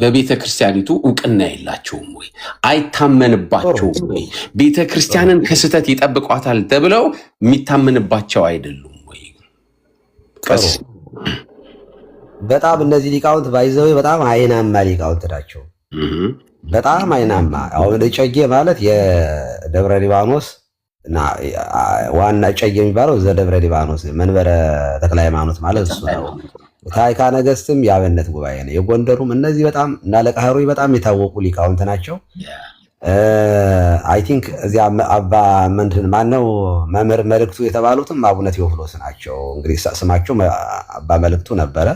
በቤተ ክርስቲያኒቱ እውቅና የላቸውም ወይ? አይታመንባቸውም ወይ? ቤተ ክርስቲያንን ከስህተት ይጠብቋታል ተብለው የሚታመንባቸው አይደሉም ወይ? በጣም እነዚህ ሊቃውንት ባይዘው በጣም አይናማ ሊቃውንት ናቸው። በጣም አይናማ። አሁን እጨጌ ማለት የደብረ ሊባኖስ እና ዋና እጨጌ የሚባለው ዘደብረ ሊባኖስ መንበረ ተክለ ሃይማኖት ማለት እሱ ነው። ታሪካ ነገስትም የአብነት ጉባኤ ነው። የጎንደሩም እነዚህ በጣም እና አለቃ ኅሩይ በጣም የታወቁ ሊቃውንት ናቸው። አይ ቲንክ እዚያ አባ ማነው መምህር መልእክቱ የተባሉትም አቡነ ቴዎፍሎስ ናቸው። እንግዲህ ስማቸው አባ መልእክቱ ነበረ።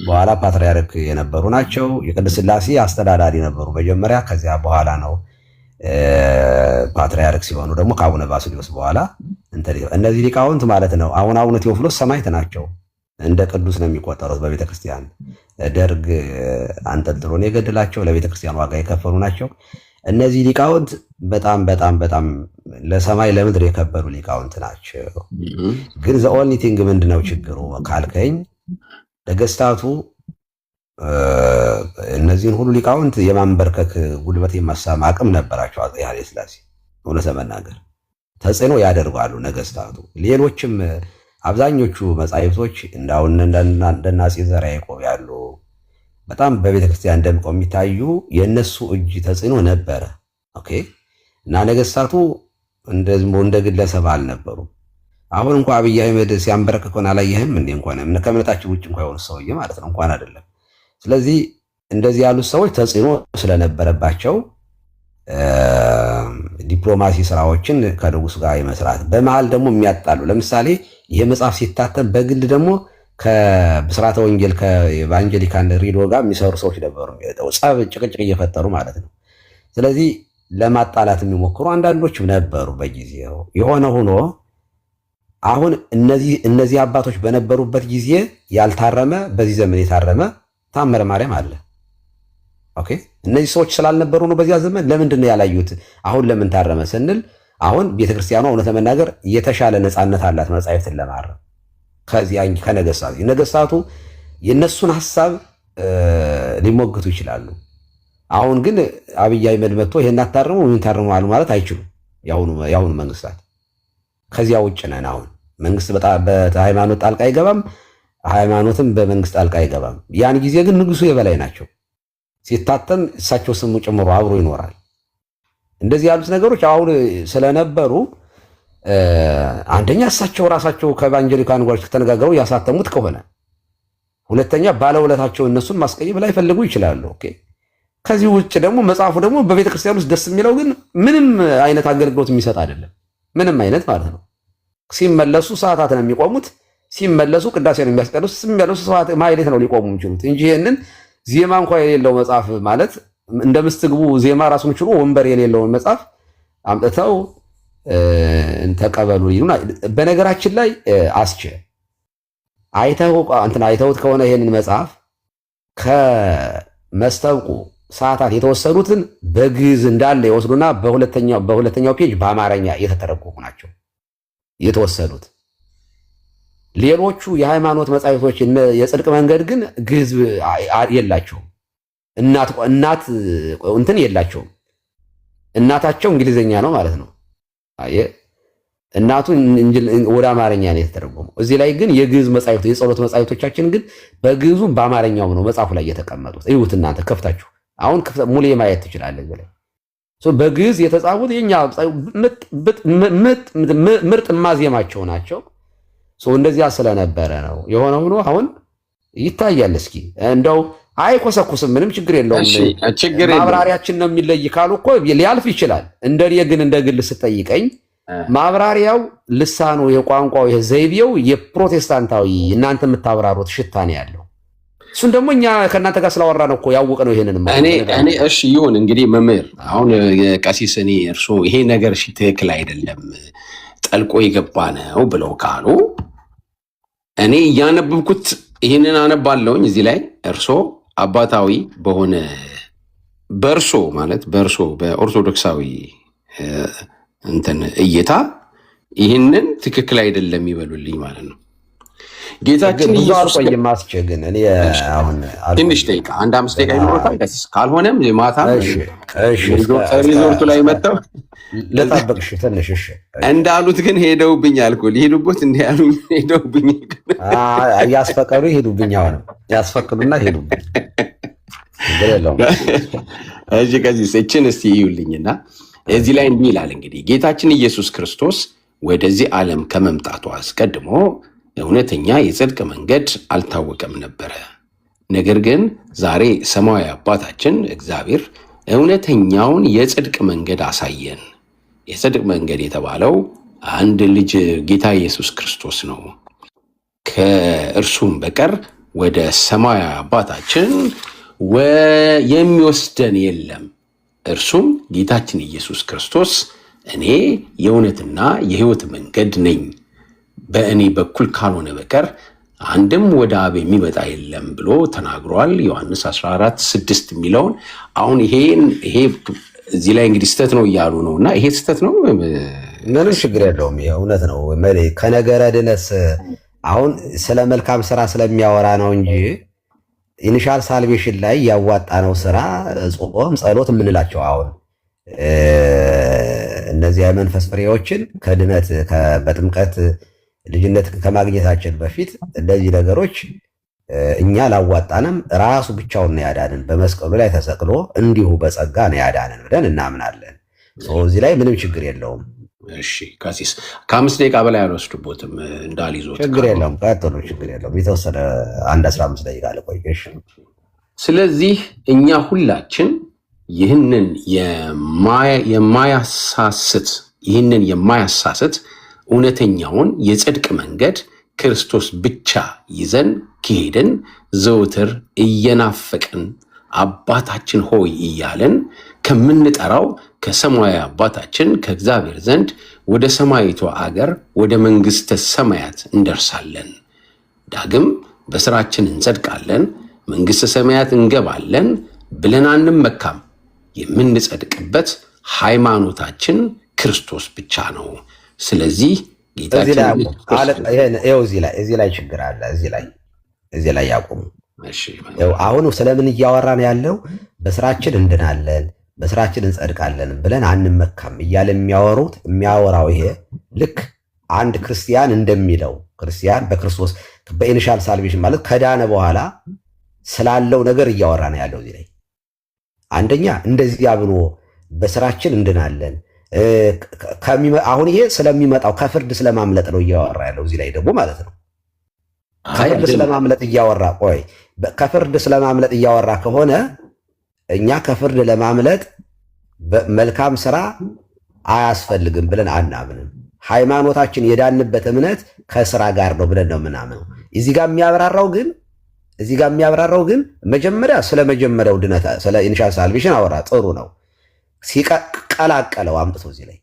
በኋላ ፓትርያርክ የነበሩ ናቸው። የቅድስት ሥላሴ አስተዳዳሪ ነበሩ መጀመሪያ። ከዚያ በኋላ ነው ፓትርያርክ ሲሆኑ ደግሞ ከአቡነ ባስልዮስ በኋላ እነዚህ ሊቃውንት ማለት ነው። አቡነ ቴዎፍሎስ ሰማዕት ናቸው። እንደ ቅዱስ ነው የሚቆጠሩት በቤተክርስቲያን። ደርግ አንጠልጥሎ ነው የገደላቸው። ለቤተክርስቲያን ዋጋ የከፈሉ ናቸው። እነዚህ ሊቃውንት በጣም በጣም በጣም ለሰማይ ለምድር የከበሩ ሊቃውንት ናቸው። ግን ዘ ኦንሊ ቲንግ ምንድነው ችግሩ ካልከኝ ነገስታቱ እነዚህን ሁሉ ሊቃውንት የማንበርከክ ጉልበት የማሳም አቅም ነበራቸው። አፄ ኃይለ ሥላሴ እውነት ለመናገር ተጽዕኖ ያደርጋሉ ነገስታቱ። ሌሎችም አብዛኞቹ መጻሕፍቶች እንደና አፄ ዘርዓ ያዕቆብ ያሉ በጣም በቤተክርስቲያን ደምቀው የሚታዩ የእነሱ እጅ ተጽዕኖ ነበረ። ኦኬ። እና ነገስታቱ እንደ ግለሰብ አልነበሩም። አሁን እንኳን አብይ አህመድ ሲያንበረክከን አላየህም እንዴ? እንኳን ከእምነታችን ውጭ እንኳን የሆኑ ሰውዬ ማለት ነው እንኳን አይደለም። ስለዚህ እንደዚህ ያሉት ሰዎች ተጽዕኖ ስለነበረባቸው ዲፕሎማሲ ስራዎችን ከንጉስ ጋር የመስራት በመሃል ደግሞ የሚያጣሉ ለምሳሌ ይሄ መጽሐፍ ሲታተም በግል ደግሞ ከብስራተ ወንጌል ከኤቫንጀሊካል ሬዲዮ ጋር የሚሰሩ ሰዎች ነበሩ። ጸብ፣ ጭቅጭቅ እየፈጠሩ ማለት ነው። ስለዚህ ለማጣላት የሚሞክሩ አንዳንዶችም ነበሩ በጊዜው። የሆነ ሆኖ አሁን እነዚህ አባቶች በነበሩበት ጊዜ ያልታረመ በዚህ ዘመን የታረመ ታምረ ማርያም አለ። ኦኬ። እነዚህ ሰዎች ስላልነበሩ ነው በዚያ ዘመን። ለምንድን ነው ያላዩት? አሁን ለምን ታረመ ስንል አሁን ቤተክርስቲያኗ እውነት ለመናገር የተሻለ ነፃነት አላት መጻሕፍትን ለማረም ከዚያ ነገስታቱ የነሱን ሐሳብ ሊሞግቱ ይችላሉ። አሁን ግን አብይ አህመድ መጥቶ ይሄን አታርሙ ምን ታርሙ አሉ ማለት አይችሉም። ያሁኑ መንግስታት ከዚያ ውጭ ነን። አሁን መንግስት በሃይማኖት ጣልቃ አይገባም፣ ሃይማኖትም በመንግስት ጣልቃ አይገባም። ያን ጊዜ ግን ንጉሱ የበላይ ናቸው። ሲታተም እሳቸው ስሙ ጨምሮ አብሮ ይኖራል። እንደዚህ ያሉት ነገሮች አሁን ስለነበሩ አንደኛ እሳቸው ራሳቸው ከኤቫንጀሊካን ጋር ተነጋግረው ያሳተሙት ከሆነ፣ ሁለተኛ ባለውለታቸው እነሱን ማስቀየም ላይ ፈልጉ ይችላሉ። ኦኬ። ከዚህ ውጭ ደግሞ መጽሐፉ ደግሞ በቤተክርስቲያን ውስጥ ደስ የሚለው ግን ምንም አይነት አገልግሎት የሚሰጥ አይደለም። ምንም አይነት ማለት ነው። ሲመለሱ ሰዓታት ነው የሚቆሙት። ሲመለሱ ቅዳሴ ነው የሚያስቀድሱት። ሲመለሱ ሰዓት ማይሌት ነው ሊቆሙ የሚችሉት እንጂ ይሄንን ዜማ እንኳን የሌለው መጽሐፍ ማለት እንደ ምስትግቡ ዜማ ራሱን ችሎ ወንበር የሌለውን መጽሐፍ አምጥተው ተቀበሉ ይሉና። በነገራችን ላይ አስቸ አይተውት ከሆነ ይሄንን መጽሐፍ ከመስተብቁ ሰዓታት የተወሰዱትን በግዕዝ እንዳለ ይወስዱና በሁለተኛው ፔጅ በአማርኛ የተተረጎሙ ናቸው የተወሰዱት። ሌሎቹ የሃይማኖት መጻሕፍቶች የጽድቅ መንገድ ግን ግዕዝ የላቸውም። እናት እንትን የላቸውም። እናታቸው እንግሊዘኛ ነው ማለት ነው። እናቱ ወደ አማርኛ ነው የተተረጎመው። እዚህ ላይ ግን የግዕዝ መጻሕፍት የጸሎት መጻሕፍቶቻችን ግን በግዕዙ በአማርኛው ነው መጽሐፉ ላይ የተቀመጡት። እዩት እናንተ ከፍታችሁ አሁን ሙሌ ማየት ትችላለህ። በግዕዝ የተጻፉት የኛ ምርጥ ማዜማቸው ናቸው። እንደዚያ ስለነበረ ነው የሆነ ሆኖ አሁን ይታያል። እስኪ እንደው አይኮሰኩስም፣ ምንም ችግር የለውም። ማብራሪያችን ነው የሚለይ ካሉ እኮ ሊያልፍ ይችላል። እንደኔ ግን እንደ ግል ስጠይቀኝ ማብራሪያው ልሳኑ የቋንቋው ዘይቤው የፕሮቴስታንታዊ እናንተ የምታብራሩት ሽታ ነው ያለው። እሱን ደግሞ እኛ ከእናንተ ጋር ስላወራ ነው እኮ ያወቀ ነው። ይሄንን እኔ እሺ ይሁን እንግዲህ መምህር አሁን ቀሲስ እኔ እርሶ ይሄ ነገር እሺ ትክክል አይደለም ጠልቆ የገባ ነው ብለው ካሉ እኔ እያነበብኩት ይሄንን አነባለሁኝ። እዚህ ላይ እርሶ አባታዊ በሆነ በእርሶ በኦርቶዶክሳዊ እንትን እይታ ይህንን ትክክል አይደለም ይበሉልኝ ማለት ነው። ጌታችን ብዙ ኢየሱስ አልቆይም። አስቼ ግን እኔ አሁን ትንሽ ደቂቃ 1-5 ደቂቃ ይኖርታል። ካልሆነም ማታ ሪዞርቱ ላይ መጥተው ልጠብቅሽ ትንሽ። እሺ እንዳሉት ግን ሄደውብኛል እኮ ሊሄዱበት እንደ ያሉ ሄደውብኝ እያስፈቀዱ ይሄዱብኝ። አሁንም ያስፈቅዱና ይሄዱብኝ። ከዚህ እችን እስቲ ይዩልኝና እዚህ ላይ እንዲህ ይላል እንግዲህ ጌታችን ኢየሱስ ክርስቶስ ወደዚህ ዓለም ከመምጣቱ አስቀድሞ እውነተኛ የጽድቅ መንገድ አልታወቀም ነበረ። ነገር ግን ዛሬ ሰማያዊ አባታችን እግዚአብሔር እውነተኛውን የጽድቅ መንገድ አሳየን። የጽድቅ መንገድ የተባለው አንድ ልጅ ጌታ ኢየሱስ ክርስቶስ ነው። ከእርሱም በቀር ወደ ሰማያዊ አባታችን የሚወስደን የለም። እርሱም ጌታችን ኢየሱስ ክርስቶስ እኔ የእውነትና የሕይወት መንገድ ነኝ፣ በእኔ በኩል ካልሆነ በቀር አንድም ወደ አብ የሚመጣ የለም ብሎ ተናግሯል። ዮሐንስ 14:6 የሚለውን አሁን ይሄ እዚህ ላይ እንግዲህ ስተት ነው እያሉ ነው። እና ይሄ ስተት ነው፣ ምንም ችግር የለውም። ይሄ እውነት ነው። ከነገረ ድነስ አሁን ስለ መልካም ስራ ስለሚያወራ ነው እንጂ ኢኒሻል ሳልቬሽን ላይ ያዋጣ ነው ስራ ጾም፣ ጸሎት የምንላቸው አሁን እነዚህ የመንፈስ ፍሬዎችን ከድነት በጥምቀት ልጅነት ከማግኘታችን በፊት እነዚህ ነገሮች እኛ ላዋጣንም ራሱ ብቻውን ነው ያዳንን። በመስቀሉ ላይ ተሰቅሎ እንዲሁ በጸጋ ነው ያዳንን ብለን እናምናለን። እዚህ ላይ ምንም ችግር የለውም። እሺ ቀሲስ ከ5 ደቂቃ በላይ አልወስድቦትም እንዳልይዞት። ችግር የለውም፣ ቀጥሉ። ችግር የለውም። የተወሰነ 15 ደቂቃ ልቆይሽ። ስለዚህ እኛ ሁላችን ይህንን የማያሳስት እውነተኛውን የጽድቅ መንገድ ክርስቶስ ብቻ ይዘን ከሄድን ዘውትር እየናፈቅን አባታችን ሆይ እያለን ከምንጠራው ከሰማያዊ አባታችን ከእግዚአብሔር ዘንድ ወደ ሰማያዊቷ አገር ወደ መንግሥተ ሰማያት እንደርሳለን። ዳግም በስራችን እንጸድቃለን፣ መንግሥተ ሰማያት እንገባለን ብለን አንመካም። የምንጸድቅበት ሃይማኖታችን ክርስቶስ ብቻ ነው። ስለዚህ ጌታችን እዚህ ላይ ችግር አለ። እዚህ ላይ ያቆሙ። አሁን ስለምን እያወራን ያለው? በስራችን እንድናለን፣ በስራችን እንጸድቃለን ብለን አንመካም እያለ የሚያወራው ይሄ ልክ አንድ ክርስቲያን እንደሚለው ክርስቲያን በክርስቶስ በኢኒሻል ሳልቬሽን ማለት ከዳነ በኋላ ስላለው ነገር እያወራ ነው ያለው እዚህ ላይ። አንደኛ እንደዚያ ብሎ በስራችን እንድናለን። አሁን ይሄ ስለሚመጣው ከፍርድ ስለማምለጥ ነው እያወራ ያለው እዚህ ላይ ደግሞ ማለት ነው። ከፍርድ ስለማምለጥ እያወራ ከፍርድ ስለማምለጥ እያወራ ከሆነ እኛ ከፍርድ ለማምለጥ መልካም ስራ አያስፈልግም ብለን አናምንም። ሃይማኖታችን የዳንበት እምነት ከስራ ጋር ነው ብለን ነው ምናምነው። እዚህ ጋር የሚያብራራው ግን መጀመሪያ ስለመጀመሪያው ድነት ስለ ኢኒሻል ሳልቬሽን አወራ። ጥሩ ነው። ሲቀላቀለው አምጥቶ እዚህ ላይ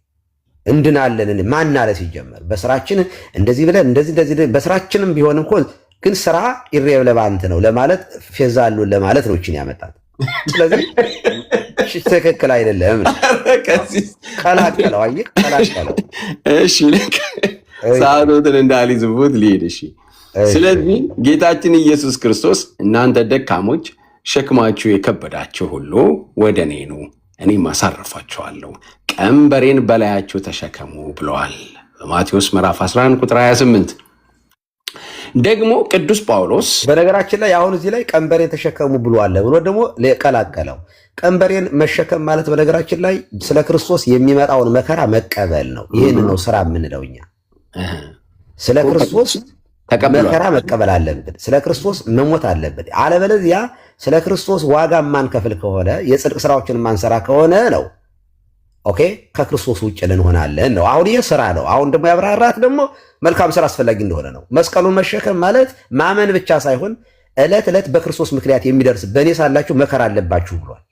እንድናለን ማን አለ ሲጀመር በስራችን እንደዚህ ብለን እንደዚህ በስራችንም ቢሆን እንኳን ግን ስራ ኢሬሌቫንት ነው ለማለት ፌዛሉ ለማለት ነው እቺን ያመጣት። ስለዚህ ትክክል አይደለም። ቀላቀለው አየህ፣ ቀላቀለው። እሺ ሰዓቱን እንዳልይዝቡት ልሂድ። እሺ ስለዚህ ጌታችን ኢየሱስ ክርስቶስ እናንተ ደካሞች ሸክማችሁ የከበዳችሁ ሁሉ ወደ እኔ ኑ እኔም አሳርፋችኋለሁ፣ ቀንበሬን በላያችሁ ተሸከሙ ብለዋል በማቴዎስ ምዕራፍ 11 ቁጥር 28። ደግሞ ቅዱስ ጳውሎስ በነገራችን ላይ አሁን እዚህ ላይ ቀንበሬን ተሸከሙ ብሏል ብሎ ደግሞ ቀላቀለው። ቀንበሬን መሸከም ማለት በነገራችን ላይ ስለ ክርስቶስ የሚመጣውን መከራ መቀበል ነው። ይህን ነው ስራ የምንለው እኛ። ስለ ክርስቶስ መከራ መቀበል አለብን። ስለ ክርስቶስ መሞት አለብን። አለበለዚያ ስለ ክርስቶስ ዋጋ ማንከፍል ከሆነ የጽድቅ ስራዎችን ማንሰራ ከሆነ ነው ኦኬ ከክርስቶስ ውጭ ልንሆናለን ነው። አሁን ይህ ስራ ነው። አሁን ደግሞ ያብራራት ደግሞ መልካም ስራ አስፈላጊ እንደሆነ ነው። መስቀሉን መሸከም ማለት ማመን ብቻ ሳይሆን ዕለት ዕለት በክርስቶስ ምክንያት የሚደርስ በእኔ ሳላችሁ መከራ አለባችሁ ብሏል።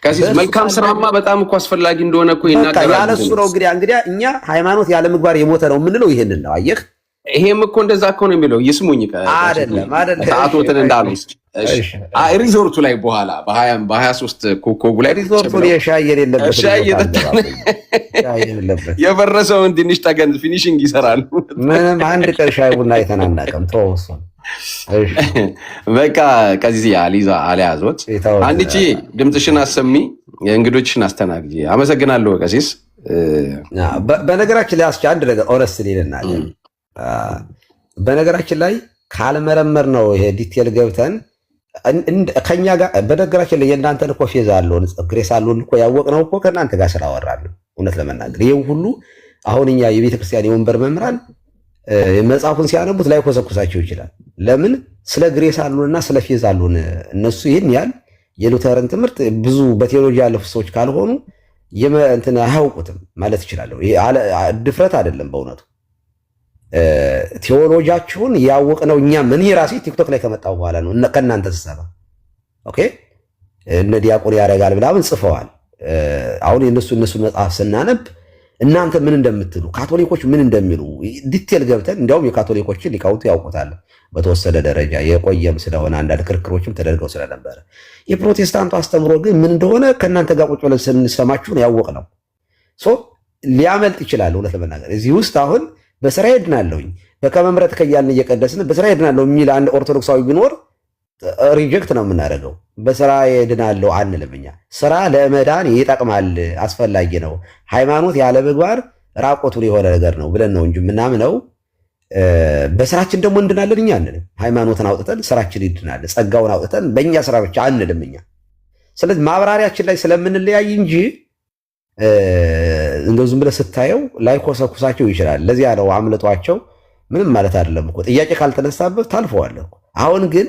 ከዚህ መልካም ስራማ በጣም እኮ አስፈላጊ እንደሆነ እኮ ይናገራል። ያለሱ ነው እንግዲህ እኛ ሃይማኖት ያለ ምግባር የሞተ ነው የምንለው ይሄንን ነው። አየህ ይሄም እኮ እንደዛ እኮ ነው የሚለው። ይስሙኝ አይደለም ሰዓቶትን እንዳልወስድ ሪዞርቱ ላይ በኋላ በ23 ኮከቡ ላይ ሪዞርቱ የሻይ የሌለበት የፈረሰውን ትንሽ ጠገን ፊኒሽንግ ይሰራሉ። ምንም አንድ ቀን ሻይ ቡና አይተናናቀም። ተወሱን በቃ ከዚህ አልያዞት አንቺ ድምፅሽን አሰሚ፣ እንግዶችሽን አስተናግጂ። አመሰግናለሁ ቀሲስ። በነገራችን ላይ አንድ ነገር ኦነስት ልናገር፣ በነገራችን ላይ ካልመረመር ነው ይሄ ዲቴል ገብተን ከኛ ጋር በነገራችን ላይ የእናንተን እኮ ፌዝ አለውን ግሬስ አለውን እኮ ያወቅነው እኮ ከእናንተ ጋር ስላወራን ነው። እውነት ለመናገር ይህም ሁሉ አሁን እኛ የቤተክርስቲያን የወንበር መምህራን መጽሐፉን ሲያነቡት ላይ ኮሰኩሳቸው ይችላል። ለምን ስለ ግሬስ አሉንና ስለ ፌዝ አሉን እነሱ ይህን ያህል የሉተርን ትምህርት ብዙ በቴዎሎጂ ያለፉ ሰዎች ካልሆኑ እንትን አያውቁትም ማለት ይችላለሁ። ድፍረት አይደለም በእውነቱ ቴዎሎጂያችሁን ያወቅነው እኛ ምን ራሴ ቲክቶክ ላይ ከመጣው በኋላ ነው ከእናንተ ስሰማ። ኦኬ እነ ዲያቆን ያደርጋል ብላምን ጽፈዋል። አሁን እነሱ መጽሐፍ ስናነብ እናንተ ምን እንደምትሉ ካቶሊኮች ምን እንደሚሉ ዲቴል ገብተን እንዲያውም የካቶሊኮችን ሊቃውንቱ ያውቁታል በተወሰነ ደረጃ የቆየም ስለሆነ አንዳንድ ክርክሮችም ተደርገው ስለነበረ። የፕሮቴስታንቱ አስተምሮ ግን ምን እንደሆነ ከእናንተ ጋር ቁጭ ብለን ስንሰማችሁ ነው ያወቅነው። ሊያመልጥ ይችላል። እውነት ለመናገር እዚህ ውስጥ አሁን በስራ ሄድናለሁኝ ከመምረት ከያልን እየቀደስን በስራ ሄድናለሁ የሚል አንድ ኦርቶዶክሳዊ ቢኖር ሪጀክት ነው የምናደርገው። በስራ ሄድናለሁ አንልም እኛ። ስራ ለመዳን ይጠቅማል፣ አስፈላጊ ነው። ሃይማኖት ያለ ምግባር ራቆቱን የሆነ ነገር ነው ብለን ነው እንጂ የምናምነው። በስራችን ደግሞ እንድናለን እኛ አንልም። ሃይማኖትን አውጥተን ስራችን ይድናል፣ ጸጋውን አውጥተን በእኛ ስራ ብቻ አንልም እኛ። ስለዚህ ማብራሪያችን ላይ ስለምንለያይ እንጂ እንደው ዝም ብለህ ስታየው ላይኮሰኩሳቸው ይችላል። ለዚያ ነው አምልጧቸው ምንም ማለት አይደለም እኮ። ጥያቄ ካልተነሳበት ታልፈዋለህ እኮ። አሁን ግን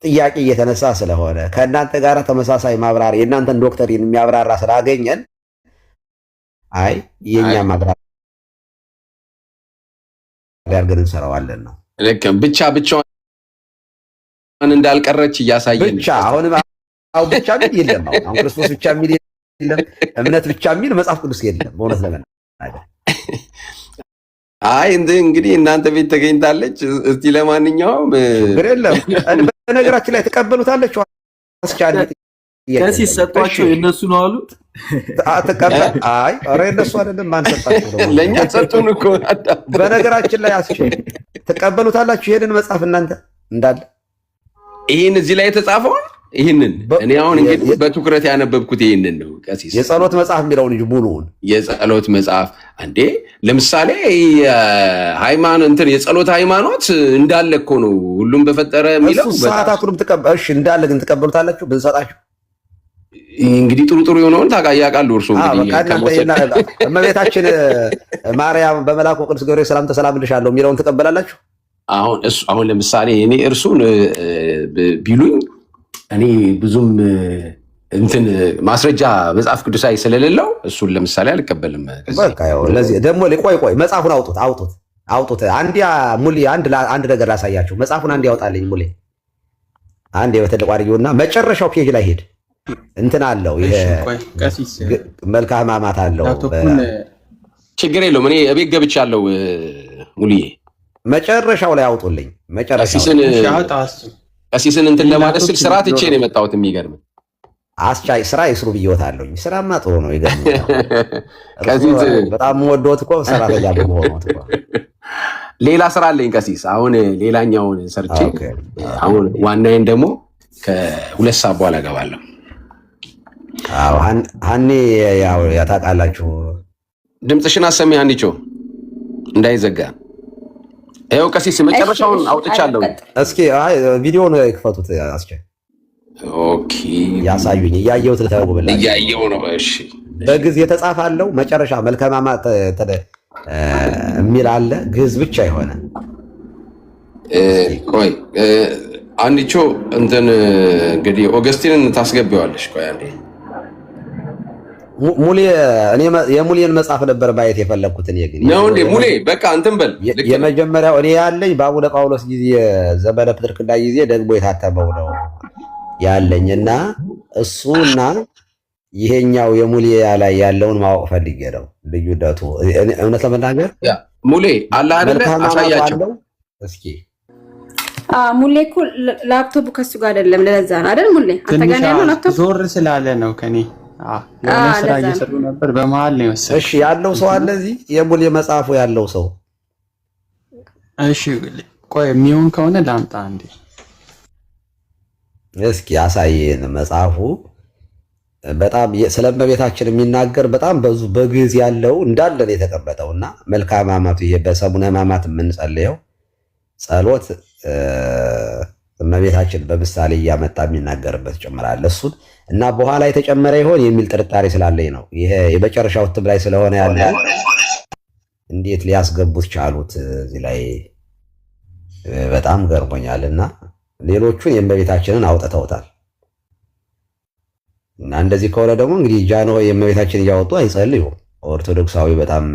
ጥያቄ እየተነሳ ስለሆነ ከእናንተ ጋር ተመሳሳይ ማብራሪያ የእናንተን ዶክተሪን የሚያብራራ ስላገኘን አይ የኛ ማብራሪያ አድርገን እንሰራዋለን ነው። ልክ ብቻዋን እንዳልቀረች እያሳየን ብቻ አሁን ብቻ ግን የለም። አሁን ክርስቶስ ብቻ የሚል የለም፣ እምነት ብቻ የሚል መጽሐፍ ቅዱስ የለም። በእውነት ለመናገር አይ እንግዲህ እናንተ ቤት ተገኝታለች። እስቲ ለማንኛውም ችግር የለም። በነገራችን ላይ ተቀበሉታለች። ከሲስ ሰጧቸው የእነሱ ነው አሉ። አይ ኧረ የእነሱ አይደለም። ማን ሰጣቸው? ለእኛ ሰጡን እኮ። በነገራችን ላይ ተቀበሉታላችሁ ይሄንን መጽሐፍ እናንተ እንዳለ ይህን እዚህ ላይ የተጻፈውን ይህንን እኔ አሁን እንግዲህ በትኩረት ያነበብኩት ይህንን ነው። ቀሲስ የጸሎት መጽሐፍ የሚለውን እንጂ ሙሉውን የጸሎት መጽሐፍ አንዴ ለምሳሌ ሃይማኖት የጸሎት ሃይማኖት እንዳለ እኮ ነው ሁሉም በፈጠረ የሚለው ሰዓታቱንም እሺ እንዳለ ግን ተቀበሉታላችሁ ብንሰጣችሁ እንግዲህ ጥሩ የሆነውን ታውቃያቃሉ። እርሱ እንግዲህ እመቤታችን ማርያም በመልአኩ ቅዱስ ገብርኤል ሰላምታ ሰላምልሻለሁ የሚለውን ተቀበላላችሁ? አሁን ለምሳሌ እኔ እርሱን ቢሉኝ እኔ ብዙም እንትን ማስረጃ መጽሐፍ ቅዱሳዊ ስለሌለው እሱን ለምሳሌ አልቀበልም። በቃ ያው ለዚህ ደግሞ ቆይ መጽሐፉን አውጡት። ሙሌ አንድ ነገር ላሳያችሁ። መጽሐፉን አንድ ያወጣልኝ ሙሌ። አንድ በትልቁ አድርጊውና መጨረሻው ፔጅ ላይ ሄድ እንትን አለው ይሄ መልክአ ሕማማት አለው። ችግር የለውም። እኔ እቤት ገብቻለሁ ሙልዬ። መጨረሻው ላይ አውጡልኝ። መጨረሻው ቀሲስን እንትን ለማለት ስል ስራ ትቼ ነው የመጣሁት። የሚገርም አስቻይ ስራ ይስሩ ብዬዎታለሁኝ። ስራማ ጥሩ ነው። ይገርም በጣም ወዶት እኮ ስራ ተጋብ ሆኖት እኮ ሌላ ስራ አለኝ ቀሲስ። አሁን ሌላኛውን ሰርቼ አሁን ዋናዬን ደግሞ ከ2 ሰዓት በኋላ እገባለሁ። አዎ ሀኒ ያው ያታውቃላችሁ። ድምፅሽን አሰሚ ሀኒቾ እንዳይዘጋ። ይኸው ቀሲስ መጨረሻውን አውጥቻለሁ። እስኪ ቪዲዮውን ይክፈቱት። አስቻይ ኦኬ ያሳዩኝ። እያየሁት ልታውቁ ብላ እያየሁ ነው። እሺ በግዕዝ የተጻፈ አለው መጨረሻ መልክአ ሕማማት የሚል አለ። ግዕዝ ብቻ የሆነ ቆይ አንዲቾ እንትን እንግዲህ ኦገስቲንን ታስገቢዋለሽ። ቆይ አንዴ ሙሌ እኔ የሙሌን መጽሐፍ ነበር ማየት የፈለግኩት። እኔ ግን ነው እንዴ ሙሌ በቃ እንትን በል የመጀመሪያው እኔ ያለኝ በአቡነ ጳውሎስ ጊዜ ዘመነ ፕትርክና ጊዜ ደግሞ የታተመው ነው ያለኝና እሱና ይሄኛው የሙሌ ላይ ያለውን ማወቅ ፈልጌ ነው ልዩነቱ። እውነት ለመናገር ሙሌ አለ አይደለ? አሳያቸው እስኪ። ሙሌ እኮ ላፕቶፑ ከሱ ጋር አይደለም። ለዛ ነው አይደል? ሙሌ አንተ ጋር ያለው ላፕቶፕ ዞር ስላለ ነው ከኔ። የሆነ ስራ እየሰሩ ነበር በመሀል ነው የወሰደው። እሺ ያለው ሰው አለ እዚህ የሙሌ መጽሐፉ ያለው ሰው። እሺ ቆይ የሚሆን ከሆነ ላምጣ እንዴ። እስኪ ያሳየን መጽሐፉ። በጣም ስለ እመቤታችን የሚናገር በጣም ብዙ በግዕዝ ያለው እንዳለ ነው የተቀመጠውና መልክአ ሕማማቱ ይሄ በሰሙነ ሕማማት የምንጸልየው ጸሎት እመቤታችን በምሳሌ እያመጣ የሚናገርበት ጨምራል። እሱን እና በኋላ የተጨመረ ይሆን የሚል ጥርጣሬ ስላለኝ ነው። ይሄ የመጨረሻው እትም ላይ ስለሆነ ያለ እንዴት ሊያስገቡት ቻሉት? እዚህ ላይ በጣም ገርሞኛልና ሌሎቹን የእመቤታችንን አውጥተውታል። እና እንደዚህ ከሆነ ደግሞ እንግዲህ ጃንሆይ የእመቤታችን እያወጡ አይጸልዩ። ኦርቶዶክሳዊ በጣም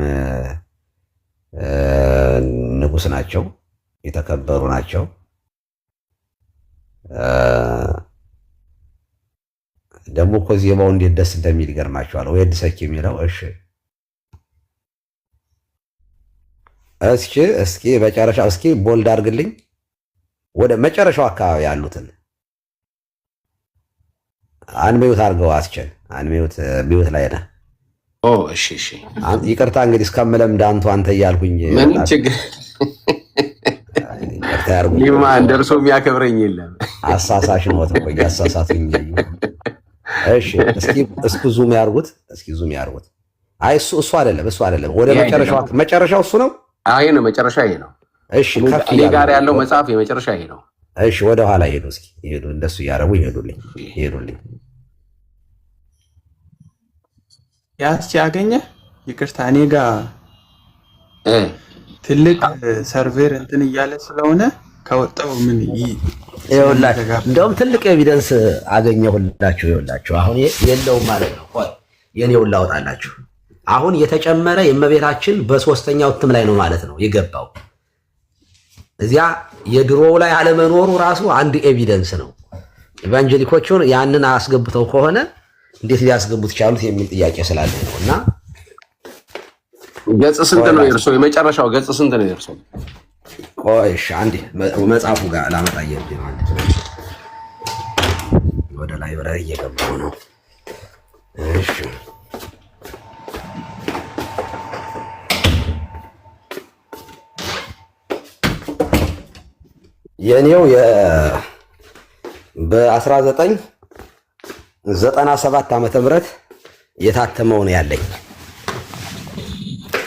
ንጉስ ናቸው፣ የተከበሩ ናቸው። ደግሞ እኮ ዜማው እንዴት ደስ እንደሚል ይገርማቸዋል። ወይ ድሰክ የሚለው እሺ፣ እስኪ መጨረሻ እስኪ ቦልድ አድርግልኝ ወደ መጨረሻው አካባቢ ያሉትን አንሚዩት አድርገው። አስቸን አንሚዩት ሚዩት ላይ ነህ። እሺ ይቅርታ እንግዲህ እስከምለምድ አንተ እያልኩኝ ምን ችግር ይማ እንደርሶ የሚያከብረኝ የለም። አሳሳሽ ነው ተቆይ አሳሳቱኝ። እሺ እስኪ ዙም ያርጉት። አይ እሱ አይደለም ወደ መጨረሻው እሱ ነው። አይ ነው መጨረሻ ይሄ ነው። እሺ እኔ ጋር ያለው መጽሐፍ የመጨረሻ ይሄ ነው። እሺ ወደ ኋላ ሄዱ። እስኪ ሄዱ፣ እንደሱ እያደረጉ ይሄዱልኝ። ያቺ ያገኘ ይቅርታ፣ እኔ ጋር ትልቅ ሰርቨር እንትን እያለ ስለሆነ ከወጣው ምን ይኸውላችሁ፣ እንደውም ትልቅ ኤቪደንስ አገኘሁላችሁ። ይኸውላችሁ አሁን የለውም ማለት ነው። ቆይ የኔውን ላውጣላችሁ። አሁን የተጨመረ የእመቤታችን በሶስተኛው እትም ላይ ነው ማለት ነው የገባው። እዚያ የድሮው ላይ አለመኖሩ ራሱ አንድ ኤቪደንስ ነው። ኢቫንጀሊኮቹን ያንን አስገብተው ከሆነ እንዴት ሊያስገቡት ቻሉት የሚል ጥያቄ ስላለ ነው። እና ገጽ ስንት ነው የእርሶ? የመጨረሻው ገጽ ስንት ነው የእርሶ? ቆይሽ አንዴ መጽሐፉ ጋር ላመጣየው ማለት ወደ ላይብረሪ እየገባሁ ነው። እሺ የኔው በ1997 ዓመተ ምህረት የታተመው ነው ያለኝ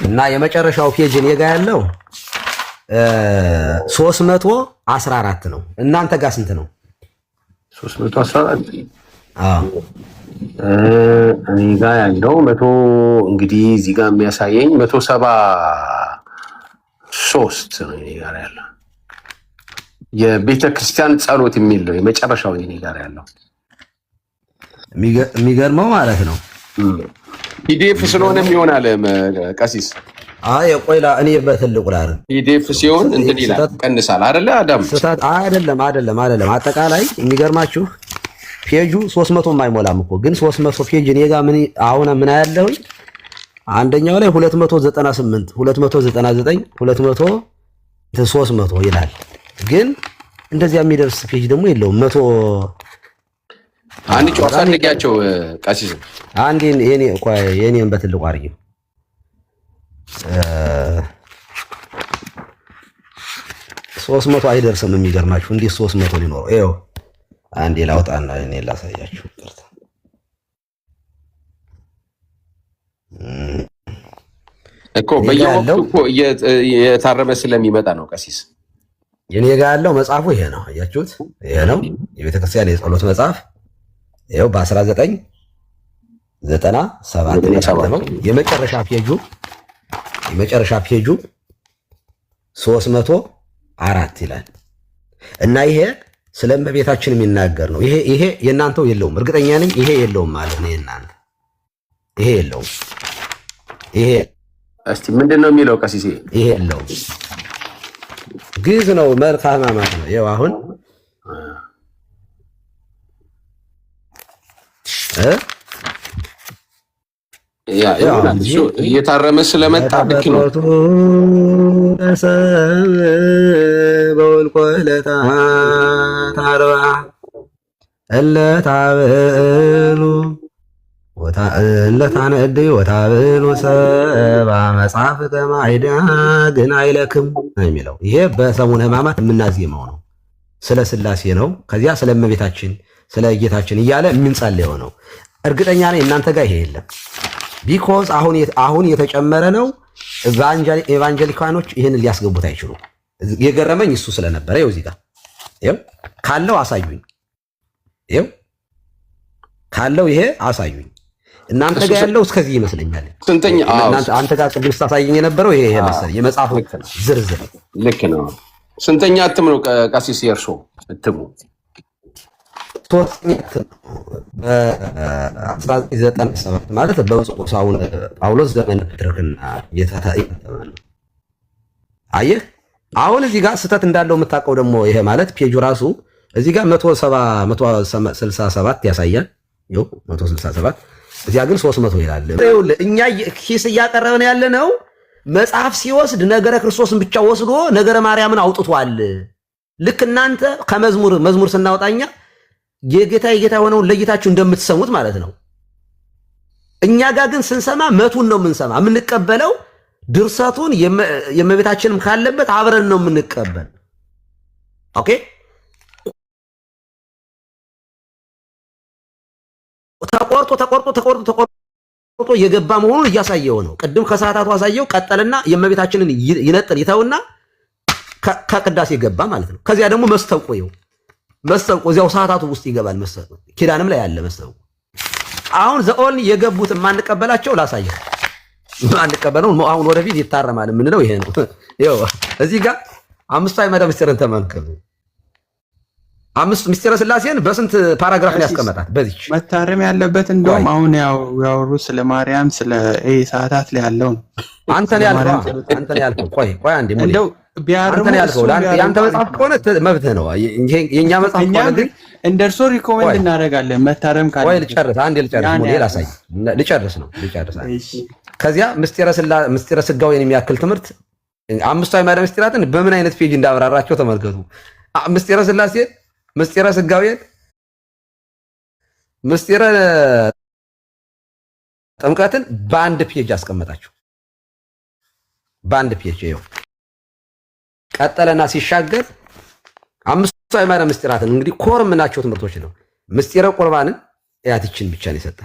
እና የመጨረሻው ፔጅ እኔ ጋር ያለው 314 ነው። እናንተ ጋር ስንት ነው? 314 እኔ ጋር ያለው 100 እንግዲህ እዚህ ጋር የሚያሳየኝ 173 ነው እኔ ጋር ያለው። የቤተ ክርስቲያን ጸሎት የሚል ነው የመጨረሻው እኔ ጋር ያለው። የሚገርመው ማለት ነው ፒዲኤፍ ስለሆነ ይሆናል ቀሲስ። አይ ቆይላ እኔ በትልቁ ላይ ፒዲኤፍ ሲሆን እንትን ይላል ቀንሳል አይደለ? አዳም አይደለም። አጠቃላይ የሚገርማችሁ ፔጁ 300 አይሞላም እኮ ግን 300 ፔጅ እኔ ጋር ምን አሁን ምን ያለው አንደኛው ላይ 298 299 200 300 ይላል። ግን እንደዚያ የሚደርስ ፔጅ ደግሞ የለውም። 100 አንድ ጨዋታ ልቂያቸው ቀሲስ አንዴ የኔን በትልቁ አድርጊው። 300 አይደርስም። የሚገርማችሁ እንዴት 300 ሊኖረው? ይኸው አንዴ ላውጣና እኔ ላሳያችሁ። ይቅርታ እኮ በየወቅቱ እኮ የታረመ ስለሚመጣ ነው ቀሲስ። የኔ ጋር ያለው መጽሐፉ ይሄ ነው። አያችሁት? ይሄ ነው የቤተክርስቲያን የጸሎት መጽሐፍ። ይኸው በ1997 ነው የታተመው። የመጨረሻ ፔጁ 304 ይላል እና ይሄ ስለ እመቤታችን የሚናገር ነው። ይሄ የእናንተው የለውም፣ እርግጠኛ ነኝ። ይሄ የለውም ማለት ነው የእናንተ። ይሄ የለውም። ይሄ እስቲ ምንድን ነው የሚለው ቀሲስ? ይሄ የለውም፣ ግዕዝ ነው፣ መልክአ ሕማማት ነው። ይኸው አሁን እየታረመ ስለመጣ ልክ ነው። በወልቆ ለታርባ እለታብሉ እለታነድ ወታብሉ ሰባ መጽሐፍ ከማይዳ ግን አይለክም የሚለው ይሄ በሰሙነ ሕማማት የምናዜመው ነው። ስለ ሥላሴ ነው። ከዚያ ስለ እመቤታችን ስለ ጌታችን እያለ የምንጸልየው ነው። እርግጠኛ ነኝ እናንተ ጋር ይሄ የለም። ቢኮዝ አሁን የተጨመረ ነው። ኤቫንጀሊካኖች ይህንን ሊያስገቡት አይችሉም። የገረመኝ እሱ ስለነበረ ይኸው እዚህ ጋር ይኸው ካለው አሳዩኝ። ይኸው ካለው ይሄ አሳዩኝ። እናንተ ጋር ያለው እስከዚህ ይመስለኛል። ስንተኛ አንተ ጋር ቅድም ስታሳየኝ የነበረው ይሄ መሰለኝ የመጽሐፉ ዝርዝር ልክ ነው። ስንተኛ እትም ነው ቀሲስ የእርሶ እትሙ? በ1997 ማለት በብፁዕ አቡነ ጳውሎስ ዘመነ ፕትርክና የታተመ ነው። አየህ አሁን እዚህ ጋር ስህተት እንዳለው የምታውቀው ደግሞ ይሄ ማለት ፔጁ ራሱ እዚህ ጋር 167 ያሳያል። ይኸው 167 እዚያ ግን 300 ይላል። እኛ ኪስ እያቀረብን ያለ ነው። መጽሐፍ ሲወስድ ነገረ ክርስቶስን ብቻ ወስዶ ነገረ ማርያምን አውጥቷል። ልክ እናንተ ከመዝሙር ስናወጣኛ የጌታ የሆነውን ለይታችሁ እንደምትሰሙት ማለት ነው። እኛ ጋር ግን ስንሰማ መቱን ነው የምንሰማ። የምንቀበለው ድርሰቱን የእመቤታችንም ካለበት አብረን ነው የምንቀበል። ኦኬ ተቆርጦ የገባ መሆኑን እያሳየው ነው። ቅድም ከሰዓታቱ አሳየው። ቀጠልና የእመቤታችንን ይነጥል ይተውና ከቅዳሴ ገባ ማለት ነው። ከዚያ ደግሞ መስተውቆ እዚያው ሰዓታቱ ውስጥ ይገባል። መስተውቆ ኪዳንም ላይ ያለ መስተውቆ። አሁን ዘኦልን የገቡት የማንቀበላቸው ላሳየው። ማንቀበለው አሁን ወደፊት ይታረማል የምንለው ይሄ ነው። ይኸው እዚህ ጋር አምስቱ አዕማደ ምስጢርን ተመልከቱ። አምስቱ ምስጢረ ሥላሴን በስንት ፓራግራፍ ላይ ያስቀመጣት? በዚች መታረም ያለበት እንደውም አሁን ያወሩ ስለ ማርያም ስለ ሰዓታት ላይ ያለው ነው። አንተን ያልከው ቆይ አንዴ ሙሉ እንደው ቢያርሙ ያንተ መጽሐፍ ከሆነ መብትህ ነው። የኛ መጽሐፍ ከሆነ ግን እንደርሶ ሪኮመንድ እናደርጋለን። መታረም ካለ ቆይ ልጨርስ ሙሉ ላሳይ። ልጨርስ። ከዚያ ምስጢረ ሥጋዌን የሚያክል ትምህርት አምስቱ አዕማደ ምስጢራትን በምን አይነት ፔጅ እንዳብራራቸው ተመልከቱ። ምስጢረ ሥላሴን፣ ምስጢረ ሥጋዌን፣ ምስጢረ ጥምቀትን በአንድ ፔጅ አስቀመጣቸው። በአንድ ፔጅ ይኸው ቀጠለና ሲሻገር አምስቱ አዕማደ ምስጢራትን እንግዲህ ኮር የምናቸው ትምህርቶች ነው። ምስጢረ ቁርባንን ያትችን ብቻ ነው የሰጠ።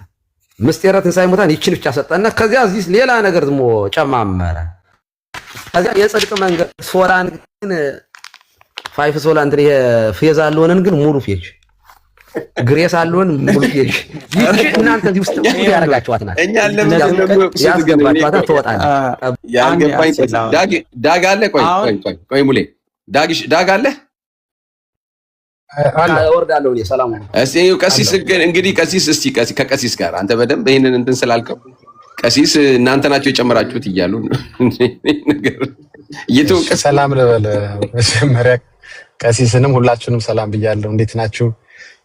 ምስጢረ ትንሣኤ ሙታን ይችን ብቻ ሰጠና ከዚያ እዚህ ሌላ ነገር ዝሞ ጨማመረ። ከዚያ የጽድቅ መንገድ ሶላን ግን ፋይፍ ሶላ እንትን ይሄ ፌዝ አልሆነን ግን ሙሉ ፌጅ ግሬስ አልሆን ሙሉ ፌጅ ይቺ እናንተ እዚህ ውስጥ ምን ያረጋችኋት ናት? እኛ ያስገባችኋት ትወጣለች። ያልገባኝ ዳግ አለ። ቆይ ሙሌ ዳግ አለ ወርዳለሁ እኔ ሰላም ነው። እስቲ ቀሲስ እንግዲህ እስቲ ከቀሲስ ጋር አንተ በደንብ ይሄንን እንትን ስላልከው ቀሲስ እናንተ ናቸው የጨመራችሁት እያሉ ሰላም ልበል። መጀመሪያ ቀሲስንም ሁላችሁንም ሰላም ብያለሁ። እንዴት ናችሁ?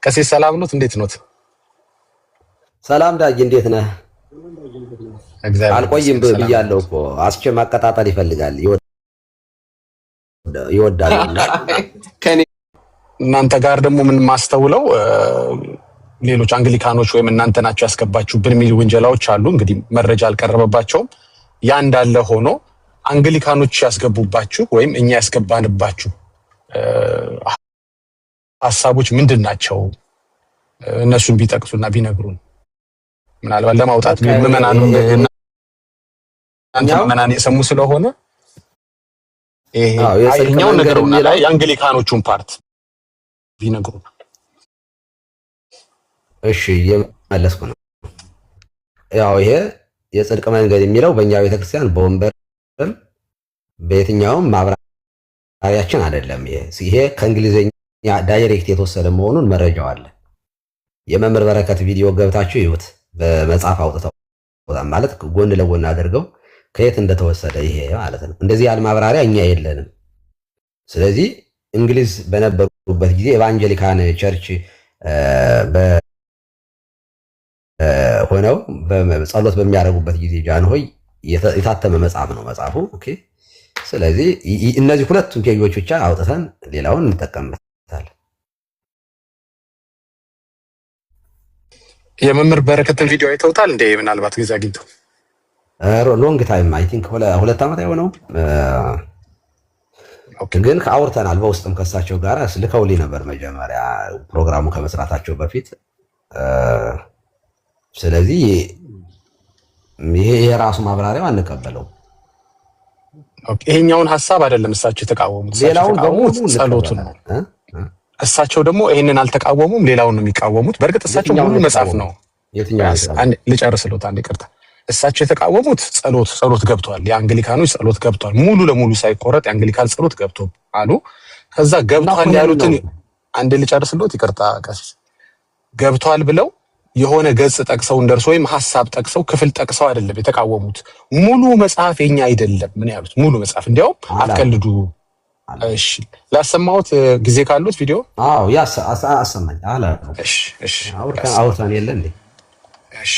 ቀሲስ ሰላም ኖት? እንዴት ኖት? ሰላም ዳጊ እንዴት ነህ? አልቆይም ብያለሁ እኮ አስቼ ማቀጣጠል ይፈልጋል ይወዳል። እናንተ ጋር ደግሞ ምን ማስተውለው ሌሎች አንግሊካኖች ወይም እናንተ ናቸው ያስገባችሁብን የሚሉ ውንጀላዎች አሉ። እንግዲህ መረጃ አልቀረበባቸውም። ያ እንዳለ ሆኖ አንግሊካኖች ያስገቡባችሁ ወይም እኛ ያስገባንባችሁ ሐሳቦች ምንድን ናቸው? እነሱን ቢጠቅሱና ቢነግሩን ምናልባት ለማውጣት ምዕመናን የሰሙ ስለሆነ ይሄኛው ነገር ላይ የአንግሊካኖቹን ፓርት ቢነግሩን። እሺ የመለስኩ ነው። ያው ይሄ የጽድቅ መንገድ የሚለው በእኛ ቤተክርስቲያን በወንበርም በየትኛውም ማብራሪያችን አይደለም። ይሄ ከእንግሊዝኛ ዳይሬክት የተወሰደ መሆኑን መረጃው አለ። የመምህር በረከት ቪዲዮ ገብታችሁ ይሁት በመጽሐፍ አውጥተው ማለት ጎን ለጎን አድርገው ከየት እንደተወሰደ ይሄ ማለት ነው። እንደዚህ ያለ ማብራሪያ እኛ የለንም። ስለዚህ እንግሊዝ በነበሩበት ጊዜ ኤቫንጀሊካን ቸርች ሆነው ጸሎት በሚያደርጉበት ጊዜ ጃንሆይ የታተመ መጽሐፍ ነው መጽሐፉ። ኦኬ። ስለዚህ እነዚህ ሁለቱም ፔጆች ብቻ አውጥተን ሌላውን እንጠቀምበታለን። የመምህር በረከትን ቪዲዮ አይተውታል እንዴ? ምናልባት ጊዜ አግኝተው ሎንግ ታይም አይ ቲንክ 2 ዓመት አይሆነው ግን አውርተናል። በውስጥም ከሳቸው ጋር ልከውልኝ ነበር መጀመሪያ ፕሮግራሙ ከመስራታቸው በፊት። ስለዚህ ይሄ የራሱ ማብራሪያው አንቀበለው። ይሄኛውን ሐሳብ አይደለም እሳቸው የተቃወሙት፣ ሌላውን በሙሉ ጸሎቱን ነው። እሳቸው ደግሞ ይሄንን አልተቃወሙም፣ ሌላውን ነው የሚቃወሙት። በእርግጥ እሳቸው ሙሉ መጽሐፍ ነው ልጨርስልዎት አንዴ ይቅርታ። እሳቸው የተቃወሙት ጸሎት ገብቷል፣ የአንግሊካኖች ጸሎት ገብቷል፣ ሙሉ ለሙሉ ሳይቆረጥ የአንግሊካን ጸሎት ገብቶ አሉ። ከዛ ገብቷል ያሉትን አንዴ ልጨርስልዎት ይቅርታ ቀሲስ። ገብቷል ብለው የሆነ ገጽ ጠቅሰው እንደርሶ ወይም ሐሳብ ጠቅሰው ክፍል ጠቅሰው አይደለም የተቃወሙት። ሙሉ መጽሐፍ የኛ አይደለም ምን ያሉት ሙሉ መጽሐፍ። እንዲያውም አትቀልዱ። እሺ ላሰማሁት ጊዜ ካሉት ቪዲዮ። አዎ አሰማኝ አለ። እሺ አውርተን የለ እንዴ? እሺ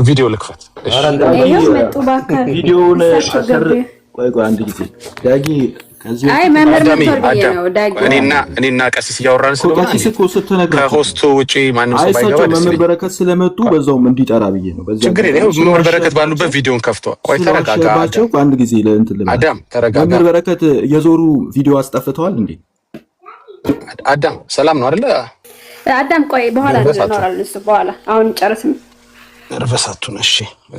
ቪዲዮ ልክፈት። ቪዲዮውን ቆይ አንድ ጊዜ ዳጊ ከዚህ እኔና ቀሲስ እያወራን ስለሆነ ከሆስቱ ውጪ ማንም ሰው ባይገባ መምህር በረከት ስለመጡ በዛውም እንዲጠራ ብዬ ነው። ችግር የለም። መምህር በረከት ባሉበት ቪዲዮን ከፍቶ ቆይ ተረጋጋ። አንድ ጊዜ ለእንትን አዳም ተረጋጋ። መምህር በረከት የዞሩ ቪዲዮ አስጠፍተዋል እንዴ? አዳም ሰላም ነው አይደለ? አዳም ቆይ በኋላ እናወራለን። እሱ በኋላ አሁን ጨርስም ነርቨሳቱን። እሺ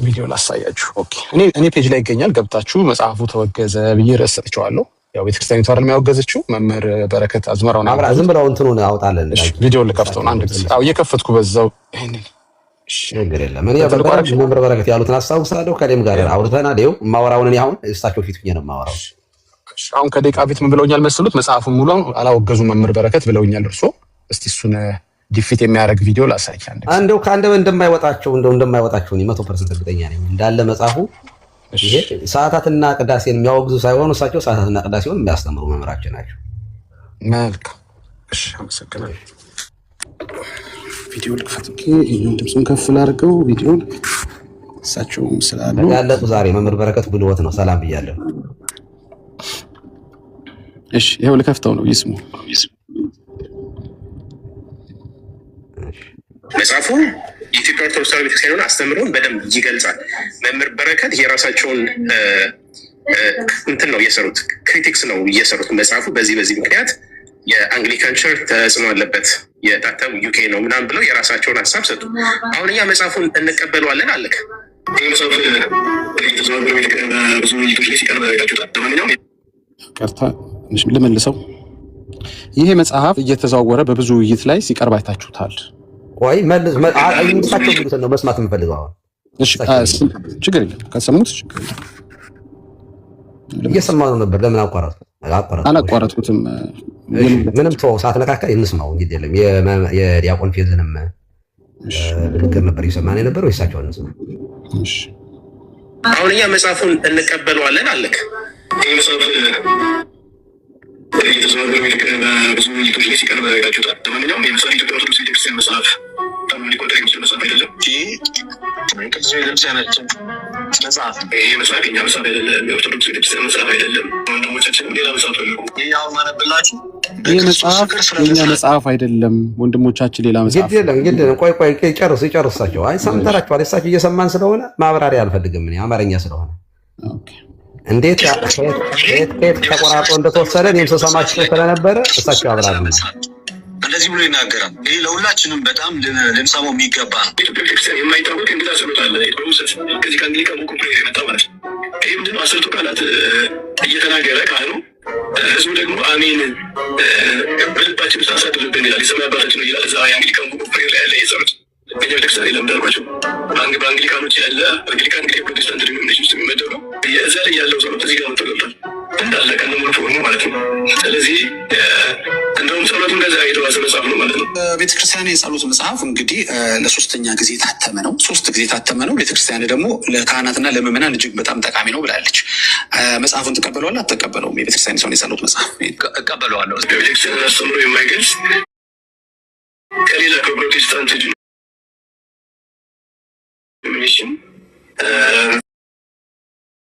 ቪዲዮ ላሳያችሁ። ኦኬ እኔ ፔጅ ላይ ይገኛል። ገብታችሁ መጽሐፉ ተወገዘ ብዬ ርዕስ ሰጥቼዋለሁ። ያው ቤተክርስቲያኒቱ አይደል የሚያወገዘችው መምህር በረከት አዝመራው ነው። ዝም ብለው እንትኑን አውጣለን። እሺ ቪዲዮ ልከፍተው ነው አንድ ጊዜ። አው እየከፈትኩ በዛው ይሄንን ችግር የለም። እኔ መምህር በረከት ያሉትን አስታውሳለሁ። ከደም ጋር አውርተናል። ይኸው የማወራውን እኔ አሁን እሳቸው ፊት ነው የማወራው። አሁን ከደቂቃ ፊት ምን ብለውኛል መሰሉት? መጽሐፉን ሙሉ አላወገዙ መምህር በረከት ብለውኛል። እርሶ እስቲ እሱን ዲፊት የሚያደርግ ቪዲዮ ላሳይ። እንደው ከአንደበ እንደማይወጣቸው 100% እርግጠኛ ነኝ እንዳለ መጽሐፉ። ይሄ ሰዓታትና ቅዳሴን የሚያወግዙ ሳይሆኑ እሳቸው ሰዓታትና ቅዳሴውን የሚያስተምሩ መምህራችን ናቸው። መልካም እሺ፣ አመሰግናለሁ። ቪዲዮ ልክፈት። ይሄን ድምፁን ከፍ ላድርገው። ቪዲዮን እሳቸው ስላሉ ያለጡ ዛሬ መምህር በረከት ብልወት ነው። ሰላም ብያለሁ። እሺ ይሄው ልከፍተው ነው። ይስሙ። መጽሐፉ የኢትዮጵያ ኦርቶዶክስ ተዋሕዶ ቤተክርስቲያን አስተምሮን በደንብ ይገልጻል። መምህር በረከት የራሳቸውን እንትን ነው እየሰሩት፣ ክሪቲክስ ነው እየሰሩት። መጽሐፉ በዚህ ምክንያት የአንግሊካን ቸርች ተጽዕኖ አለበት፣ የታተሙ ዩኬ ነው ምናምን ብለው የራሳቸውን ሀሳብ ሰጡ። አሁን እኛ መጽሐፉን እንቀበለዋለን አለክ። ይህ መጽሐፍ ብዙ ውይይቶች ላይ ሲቀርብ ቀርታ ልመልሰው። ይሄ መጽሐፍ እየተዘዋወረ በብዙ ውይይት ላይ ሲቀርብ አይታችሁታል። ቆይ መልሳቸው ብሉትን ነው መስማት የምፈልገው። እሺ ችግር የለም ከሰሙት ችግር የለም። እየሰማሁ ነበር። ለምን አላቋረጥኩትም። ምንም ተው ሳትነካካ እንስማው። እንግዲህ የለም የዲያቆን ፌዝንም ንግግር ነበር እየሰማን የነበረው። እሳቸው እንስማ። እሺ አሁን እኛ መጽሐፉን እንቀበለዋለን አለክ። ይህ መጽሐፍ የተዘዋወረ ብዙ ውይይቶች ላይ ሲቀርብ አይታችሁታል። ለማንኛውም የመጽሐፍ ኢትዮጵያ ኦርቶዶክስ ቤተክርስቲያን መጽሐፍ በጣም ሊቆጠር የሚችል መጽሐፍ አይደለም። ቅዱስ ቤተክርስቲያናችን መጽሐፍ ይህ መጽሐፍ የኛ መጽሐፍ አይደለም። የኦርቶዶክስ ቤተክርስቲያን መጽሐፍ አይደለም። ወንድሞቻችን ሌላ መጽሐፍ ፈልጉ። ይህ አሁን ማነብላችሁ ይህ መጽሐፍ የኛ መጽሐፍ አይደለም። ወንድሞቻችን ሌላ መጽሐፍ ግድ ቆይ ይጨርሳቸው። አይ ሰምተናችኋል። እሳቸው እየሰማን ስለሆነ ማብራሪያ አልፈልግም እኔ አማርኛ ስለሆነ እንዴት ተቆራርጦ እንደተወሰደ እኔም ስሰማቸው ስለነበረ እሳቸው አብራሩ። እንደዚህ ብሎ ይናገራል። ይህ ለሁላችንም በጣም ልንሰማው የሚገባ ነው። ኢትዮጵያ ቤተክርስቲያን የማይታወቅ እንግዳ ጸሎት አለ። ከዚህ ከአንግሊካን ቡክ የመጣ ማለት ነው። ይህ ምንድነው? 10ቱ ቃላት እየተናገረ ካህኑ ህዝቡ ደግሞ አሜን በልባችን ውስጥ አሳድርብን ይላል። የሰማይ አባታችን ይላል። እዛ የአንግሊካን ቡክ ላይ ያለ የጸሎት እኛ ቤተክርስቲያን የለም እንዳልኳቸው በአንግሊካኖች ያለ አንግሊካን እንግዲህ ፕሮቴስታንት ዲኖሚኔሽን ውስጥ የሚመደብ ነው። እዛ ላይ ያለው ጸሎት እዚህ ጋር መጠቀላል እንዳለ ከነሙሉ ፎርሙ ማለት ነው። ስለዚህ እንደውም ጸሎቱ እንደዛ የተዋሰ መጽሐፍ ነው ማለት ነው። ቤተክርስቲያን የጸሎት መጽሐፍ እንግዲህ ለ3ኛ ጊዜ የታተመ ነው። 3 ጊዜ የታተመ ነው። ቤተክርስቲያን ደግሞ ለካህናትና ለምዕመናን እጅግ በጣም ጠቃሚ ነው ብላለች። መጽሐፉን ትቀበለዋለህ አትቀበለውም? የቤተክርስቲያን ሰውን የጸሎት መጽሐፍ እቀበለዋለሁ። ቤተክርስቲያን አስተምሮ የማይገልጽ ከሌላ ከፕሮቴስታንት ዲኖሚኔሽን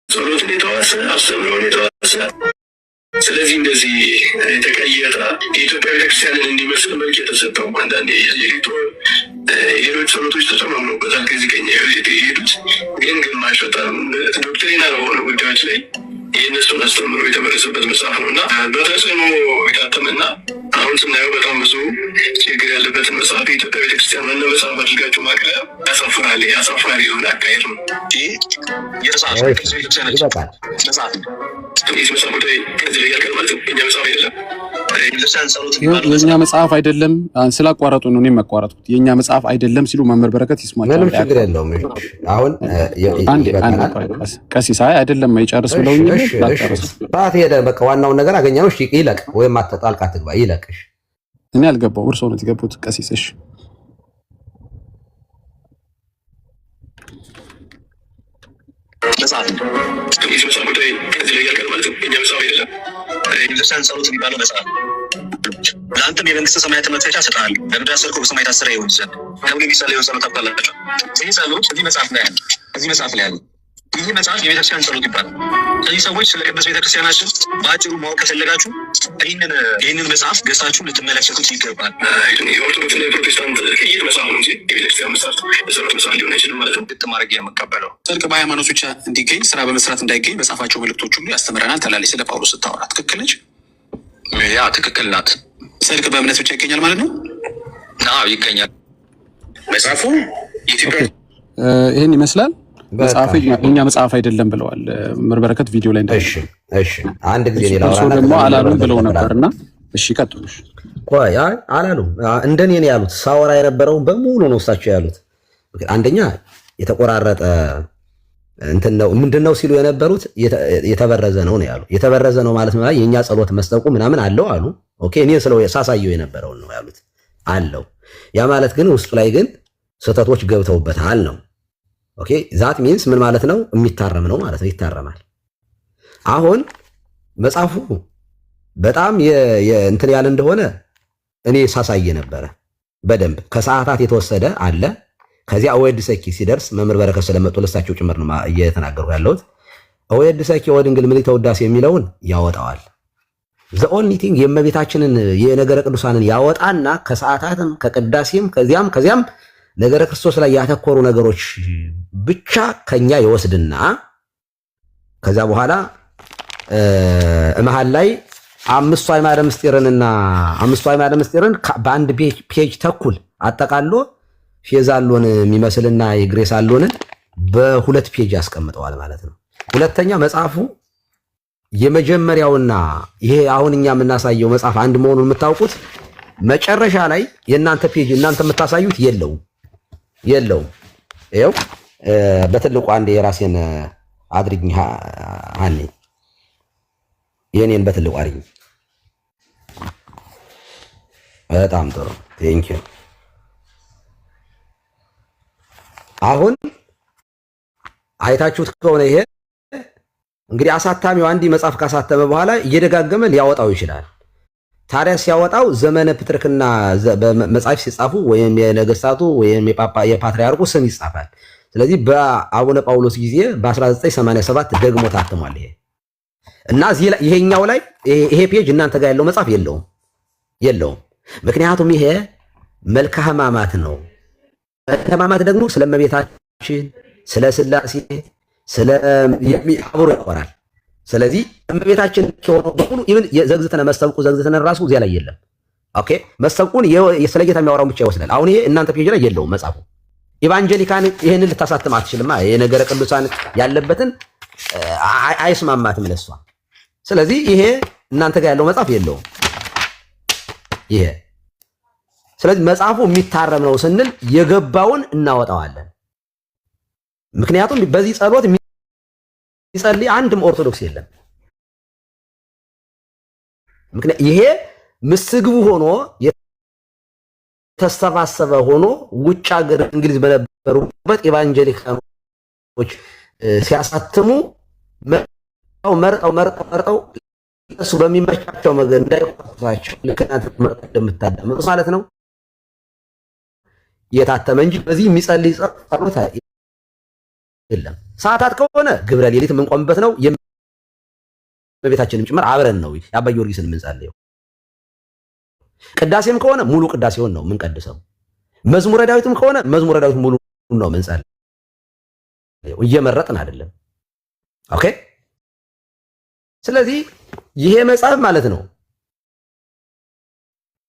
ጸሎትን የተዋሰ አስተምሮን የተዋሰ ስለዚህ እንደዚህ የተቀየጠ የኢትዮጵያ ቤተክርስቲያንን እንዲመስል መልክ የተሰጠው አንዳንድ ሌሎች ጸሎቶች ተጨማምረውበታል። ከዚህ ቀኛ የሄዱት ግን ግማሽ በጣም ዶክትሪና በሆነ ጉዳዮች ላይ የእነሱን አስተምሮ የተመለሰበት መጽሐፍ ነው እና በተጽዕኖ የታተመና አሁን ስናየው በጣም ብዙ ችግር ያለበትን መጽሐፍ የኢትዮጵያ ቤተክርስቲያን ዋና መጽሐፍ አድርጋችሁ ማቅረብ ያሳፍራል። አሳፋሪ የሆነ አካሄድ ነው። ይህ የተጻፈ መጽሐፍ የእኛ መጽሐፍ አይደለም ስላቋረጡ ነው እኔም ያቋረጥኩት። የእኛ መጽሐፍ አይደለም ሲሉ መምህር በረከት ይስማል። ምንም ችግር የለውም። አሁን ቀሲስ አይደለም አይጨርስ ብለውኝ ሰዓት ሄደ። በቃ ዋናውን ነገር አገኘነው። እሺ ይለቅ ወይም አትጣልቃ ትግባ ይለቅሽ። እኔ አልገባው እርሶ ነው የገቡት ቀሲስ። እሺ መጽሐፍ ጉዳይ ከዚህ ላይ ያልቀር ማለት ነው። የእኛ መጽሐፍ አይደለም። የቤተክርስቲያን ጸሎት የሚባለው መጽሐፍ ለአንተም የመንግስተ ሰማያት መክፈቻ እሰጥሃለሁ፣ በምድር ያሰርከው በሰማይ የታሰረ ይሆን ዘንድ ተብሎ የሚጸለየውን ጸሎት ታውቃላችሁ። ይህ ጸሎት እዚህ መጽሐፍ ላይ ያለ እዚህ መጽሐፍ ላይ ያለ ይህ መጽሐፍ የቤተክርስቲያን ጸሎት ይባላል። ስለዚህ ሰዎች ስለ ቅዱስ ቤተክርስቲያናችን በአጭሩ ማወቅ ከፈለጋችሁ ይህንን መጽሐፍ ገሳችሁ ልትመለከቱት ይገባል። የኦርቶዶክስና የፕሮቴስታንት ቅይጥ መጽሐፍ ነው እንጂ የቤተክርስቲያን መጽሐፍ የጸሎት መጽሐፍ ሊሆን አይችልም ማለት ነው። ግጥም አድርጌ የምቀበለው ጽድቅ በሃይማኖት ብቻ እንዲገኝ ስራ በመስራት እንዳይገኝ መጽሐፋቸው መልእክቶች ሁሉ ያስተምረናል ትላለች። ስለ ጳውሎስ ስታወራ ትክክል ነች። ያ ትክክል ናት። ጽድቅ በእምነት ብቻ ይገኛል ማለት ነው። ይገኛል። መጽሐፉ ይህን ይመስላል። መጽሐፉ የኛ መጽሐፍ አይደለም ብለዋል መምህር በረከት ቪዲዮ ላይ እንዳለ። እሺ አንድ ጊዜ ሌላው ደግሞ አላሉም ብለው ነበርና እሺ ቀጥሉ። ቆይ አላሉም እንደኔ ነው ያሉት። ሳወራ የነበረው በሙሉ ነው እሳቸው ያሉት። አንደኛ የተቆራረጠ እንትን ነው ምንድነው ሲሉ የነበሩት የተበረዘ ነው ያሉ። የተበረዘ ነው ማለት ነው የኛ ጸሎት መስጠቁ ምናምን አለው አሉ። ኦኬ እኔ ስለው ሳሳየው የነበረው ነው ያሉት አለው። ያ ማለት ግን ውስጡ ላይ ግን ስህተቶች ገብተውበታል ነው። ኦኬ ዛት ሚንስ ምን ማለት ነው? የሚታረም ነው ማለት ነው። ይታረማል። አሁን መጽሐፉ በጣም እንትን ያለ እንደሆነ እኔ ሳሳየ ነበረ በደንብ ከሰዓታት የተወሰደ አለ። ከዚያ ወድ ሰኪ ሲደርስ መምህር በረከት ስለመጡ ለሳቸው ጭምር ነው እየተናገርኩ ያለሁት። ወድ ሰኪ ወድንግል ምልዕተ ውዳሴ የሚለውን ያወጣዋል። ዘ ኦንሊ ቲንግ የእመቤታችንን የነገረ ቅዱሳንን ያወጣና ከሰዓታትም ከቅዳሴም ከዚያም ነገረ ክርስቶስ ላይ ያተኮሩ ነገሮች ብቻ ከኛ ይወስድና ከዛ በኋላ መሃል ላይ አምስቱ አዕማደ ምስጢርን በአንድ ፔጅ ተኩል አጠቃሎ ፌዛሎን የሚመስልና የግሬሳሎንን በሁለት ፔጅ ያስቀምጠዋል ማለት ነው። ሁለተኛ መጽሐፉ የመጀመሪያውና ይሄ አሁን እኛ የምናሳየው መጽሐፍ አንድ መሆኑን የምታውቁት መጨረሻ ላይ የእናንተ ፔጅ እናንተ የምታሳዩት የለውም። ይኸው በትልቁ አንድ የራሴን አድርግኝ ሀኔ የኔን በትልቁ አድርግኝ። በጣም ጥሩ ቴንኪው። አሁን አይታችሁት ከሆነ ይሄ እንግዲህ አሳታሚው አንዲ መጽሐፍ ካሳተመ በኋላ እየደጋገመ ሊያወጣው ይችላል። ታዲያ ሲያወጣው ዘመነ ፕትርክና መጽሐፍ ሲጻፉ ወይም የነገስታቱ ወይም የፓትርያርኩ ስም ይጻፋል። ስለዚህ በአቡነ ጳውሎስ ጊዜ በ1987 ደግሞ ታትሟል ይሄ እና ይሄኛው ላይ ይሄ ፔጅ እናንተ ጋር ያለው መጽሐፍ የለውም። ምክንያቱም ይሄ መልክአ ሕማማት ነው። መልክአ ሕማማት ደግሞ ስለ እመቤታችን ስለ ሥላሴ ስለ አብሮ ያወራል። ስለዚህ እመቤታችን ከሆነ በሙሉ ኢቭን ዘግዝተነ መስተብቁ ዘግዝተነ ራሱ እዚያ ላይ የለም። ኦኬ መስተብቁን ስለ ጌታ የሚያወራውን ብቻ ይወስዳል። አሁን ይሄ እናንተ ፔጅ ላይ የለውም መጽሐፉ። ኢቫንጀሊካን ይሄንን ልታሳትም አትችልማ። የነገረ ቅዱሳን ያለበትን አይስማማትም ለሷ። ስለዚህ ይሄ እናንተ ጋር ያለው መጽሐፍ የለውም ይሄ። ስለዚህ መጽሐፉ የሚታረም ነው ስንል የገባውን እናወጣዋለን። ምክንያቱም በዚህ ጸሎት የሚጸልይ አንድም ኦርቶዶክስ የለም። ምክንያቱም ይሄ ምስግቡ ሆኖ የተሰባሰበ ሆኖ ውጭ ሀገር እንግሊዝ በነበሩበት ኢቫንጀሊካኖች ሲያሳትሙ መርጠው እሱ በሚመቻቸው መገን እንዳይቆጣቸው ለከናት እንደምታዳምጡ ማለት ነው የታተመ እንጂ በዚህ የሚጸልይ ጸሎት የለም። ሰዓታት ከሆነ ግብረ ሌሊት የምንቆምበት ነው። የቤታችንም ጭምር አብረን ነው የአባ ጊዮርጊስን የምንጸልየው። ቅዳሴም ከሆነ ሙሉ ቅዳሴውን ነው የምንቀድሰው። መዝሙረ ዳዊትም ከሆነ መዝሙረ ዳዊት ሙሉ ነው የምንጸልየው፣ እየመረጥን አይደለም። ኦኬ። ስለዚህ ይሄ መጽሐፍ ማለት ነው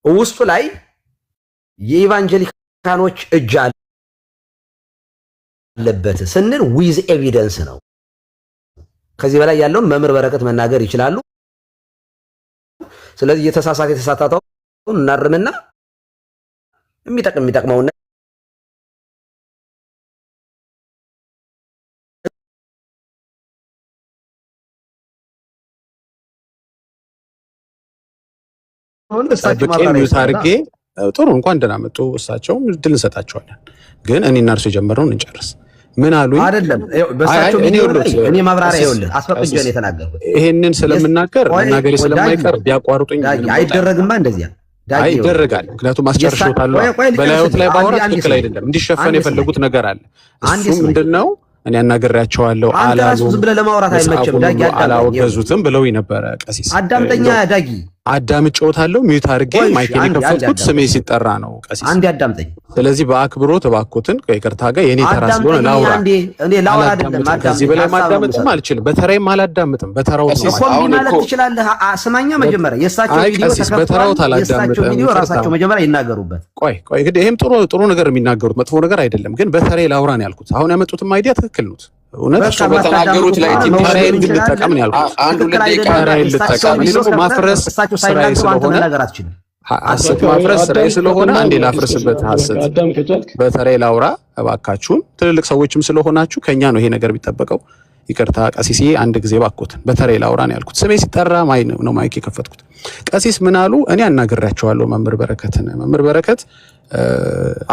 ውስጡ ላይ የኢቫንጀሊካኖች እጅ አለበት ስንል ዊዝ ኤቪደንስ ነው። ከዚህ በላይ ያለውን መምህር በረከት መናገር ይችላሉ። ስለዚህ የተሳሳተውን እናርምና የሚጠቅመውና አድርጌ ጥሩ እንኳን ደህና መጡ። እሳቸውም ድል እንሰጣቸዋለን። ግን እኔ እና እርሱ የጀመርነውን እንጨርስ። ምን አሉኝ? አይደለም በእሳቸው እኔ ማብራሪያ ይኸውልህ አስፈቅጄ ነው የተናገርኩት። ይሄንን ስለምናገር መናገሬ ስለማይቀር ቢያቋርጡኝ አይደረግማ። እንደዚያ ይደረጋል። ምክንያቱም አስጨርሾታለሁ። በላዮት ላይ ባወራ ትክክል አይደለም። እንዲሸፈን የፈለጉት ነገር አለ። እሱ ምንድነው? እኔ አናገራቸዋለሁ አላሉም። ዝም ብለህ ለማውራት አይመችም። ዳጊ አላወገዙትም ብለው ነበረ። ቀሲስ አዳምጠኛ ዳጊ አዳምጬዎታለሁ። ሚዩት አድርጌ ማይኬን የከፈትኩት ስሜ ሲጠራ ነው። ቀሲስ አንዴ አዳምጠኝ። ስለዚህ በአክብሮት እባክዎትን ከይቅርታ ጋር የኔ ተራ ስለሆነ ላውራ። እኔ ላውራ አይደለም ከዚህ በላይ ማዳመጥም አልችልም። በተራይም አላዳምጥም። በተራው ነው ማለት ትችላለህ። ስማኛ መጀመሪያ የእሳቸው ቪዲዮ በተራው አላዳምጥም። ቪዲዮ ራሳቸው መጀመሪያ ይናገሩበት። ቆይ እንግዲህ ይሄም ጥሩ ነገር የሚናገሩት መጥፎ ነገር አይደለም። ግን በተራይ ላውራ ነው ያልኩት። አሁን ያመጡትም አይዲያ ትክክል ነው። እውነት በተናገሩት ላይ ተራይን ግን ልጠቀም ነው ያልኩት። አንድ ሁለት ደቂቃ ተራይን ልጠቀም ነው ማፍረስ ስራዬ ስለሆነ ሐሰት ማፍረስ ስራዬ ስለሆነ አንዴ ላፍርስበት። ሐሰት በተራይ ላውራ እባካችሁን። ትልልቅ ሰዎችም ስለሆናችሁ ከኛ ነው ይሄ ነገር ቢጠበቀው። ይቅርታ ቀሲስ አንድ ጊዜ እባክዎትን በተራይ ላውራ ነው ያልኩት። ስሜ ሲጠራ ነው ማይክ የከፈትኩት። ቀሲስ ምን አሉ? እኔ አናግራቸዋለሁ መምህር በረከትን። መምህር በረከት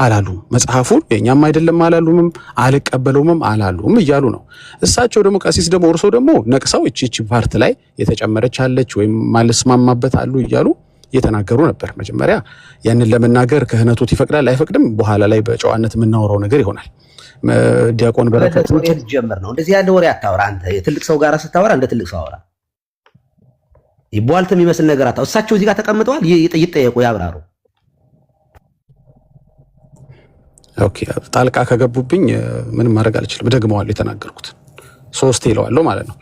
አላሉም መጽሐፉን የኛም አይደለም አላሉምም፣ አልቀበለውምም አላሉም እያሉ ነው እሳቸው። ደግሞ ቀሲስ ደግሞ እርሶ ደግሞ ነቅሰው እቺ ፓርት ላይ የተጨመረች አለች ወይም ማልስማማበት አሉ እያሉ እየተናገሩ ነበር። መጀመሪያ ያንን ለመናገር ክህነቶት ይፈቅዳል አይፈቅድም በኋላ ላይ በጨዋነት የምናወራው ነገር ይሆናል። ዲያቆን በረከት ጀምር ነው እንደዚህ ያለ ወሬ አታውራ። አንተ የትልቅ ሰው ጋር ስታወራ እንደ ትልቅ ሰው አውራ። ይቧልት የሚመስል ነገር አታው። እሳቸው እዚህ ጋር ተቀምጠዋል፣ ይጠየቁ፣ ያብራሩ። ኦኬ ጣልቃ ከገቡብኝ ምንም ማድረግ አልችልም። ደግመዋለሁ የተናገርኩት 3 ይለዋለሁ ማለት ነው።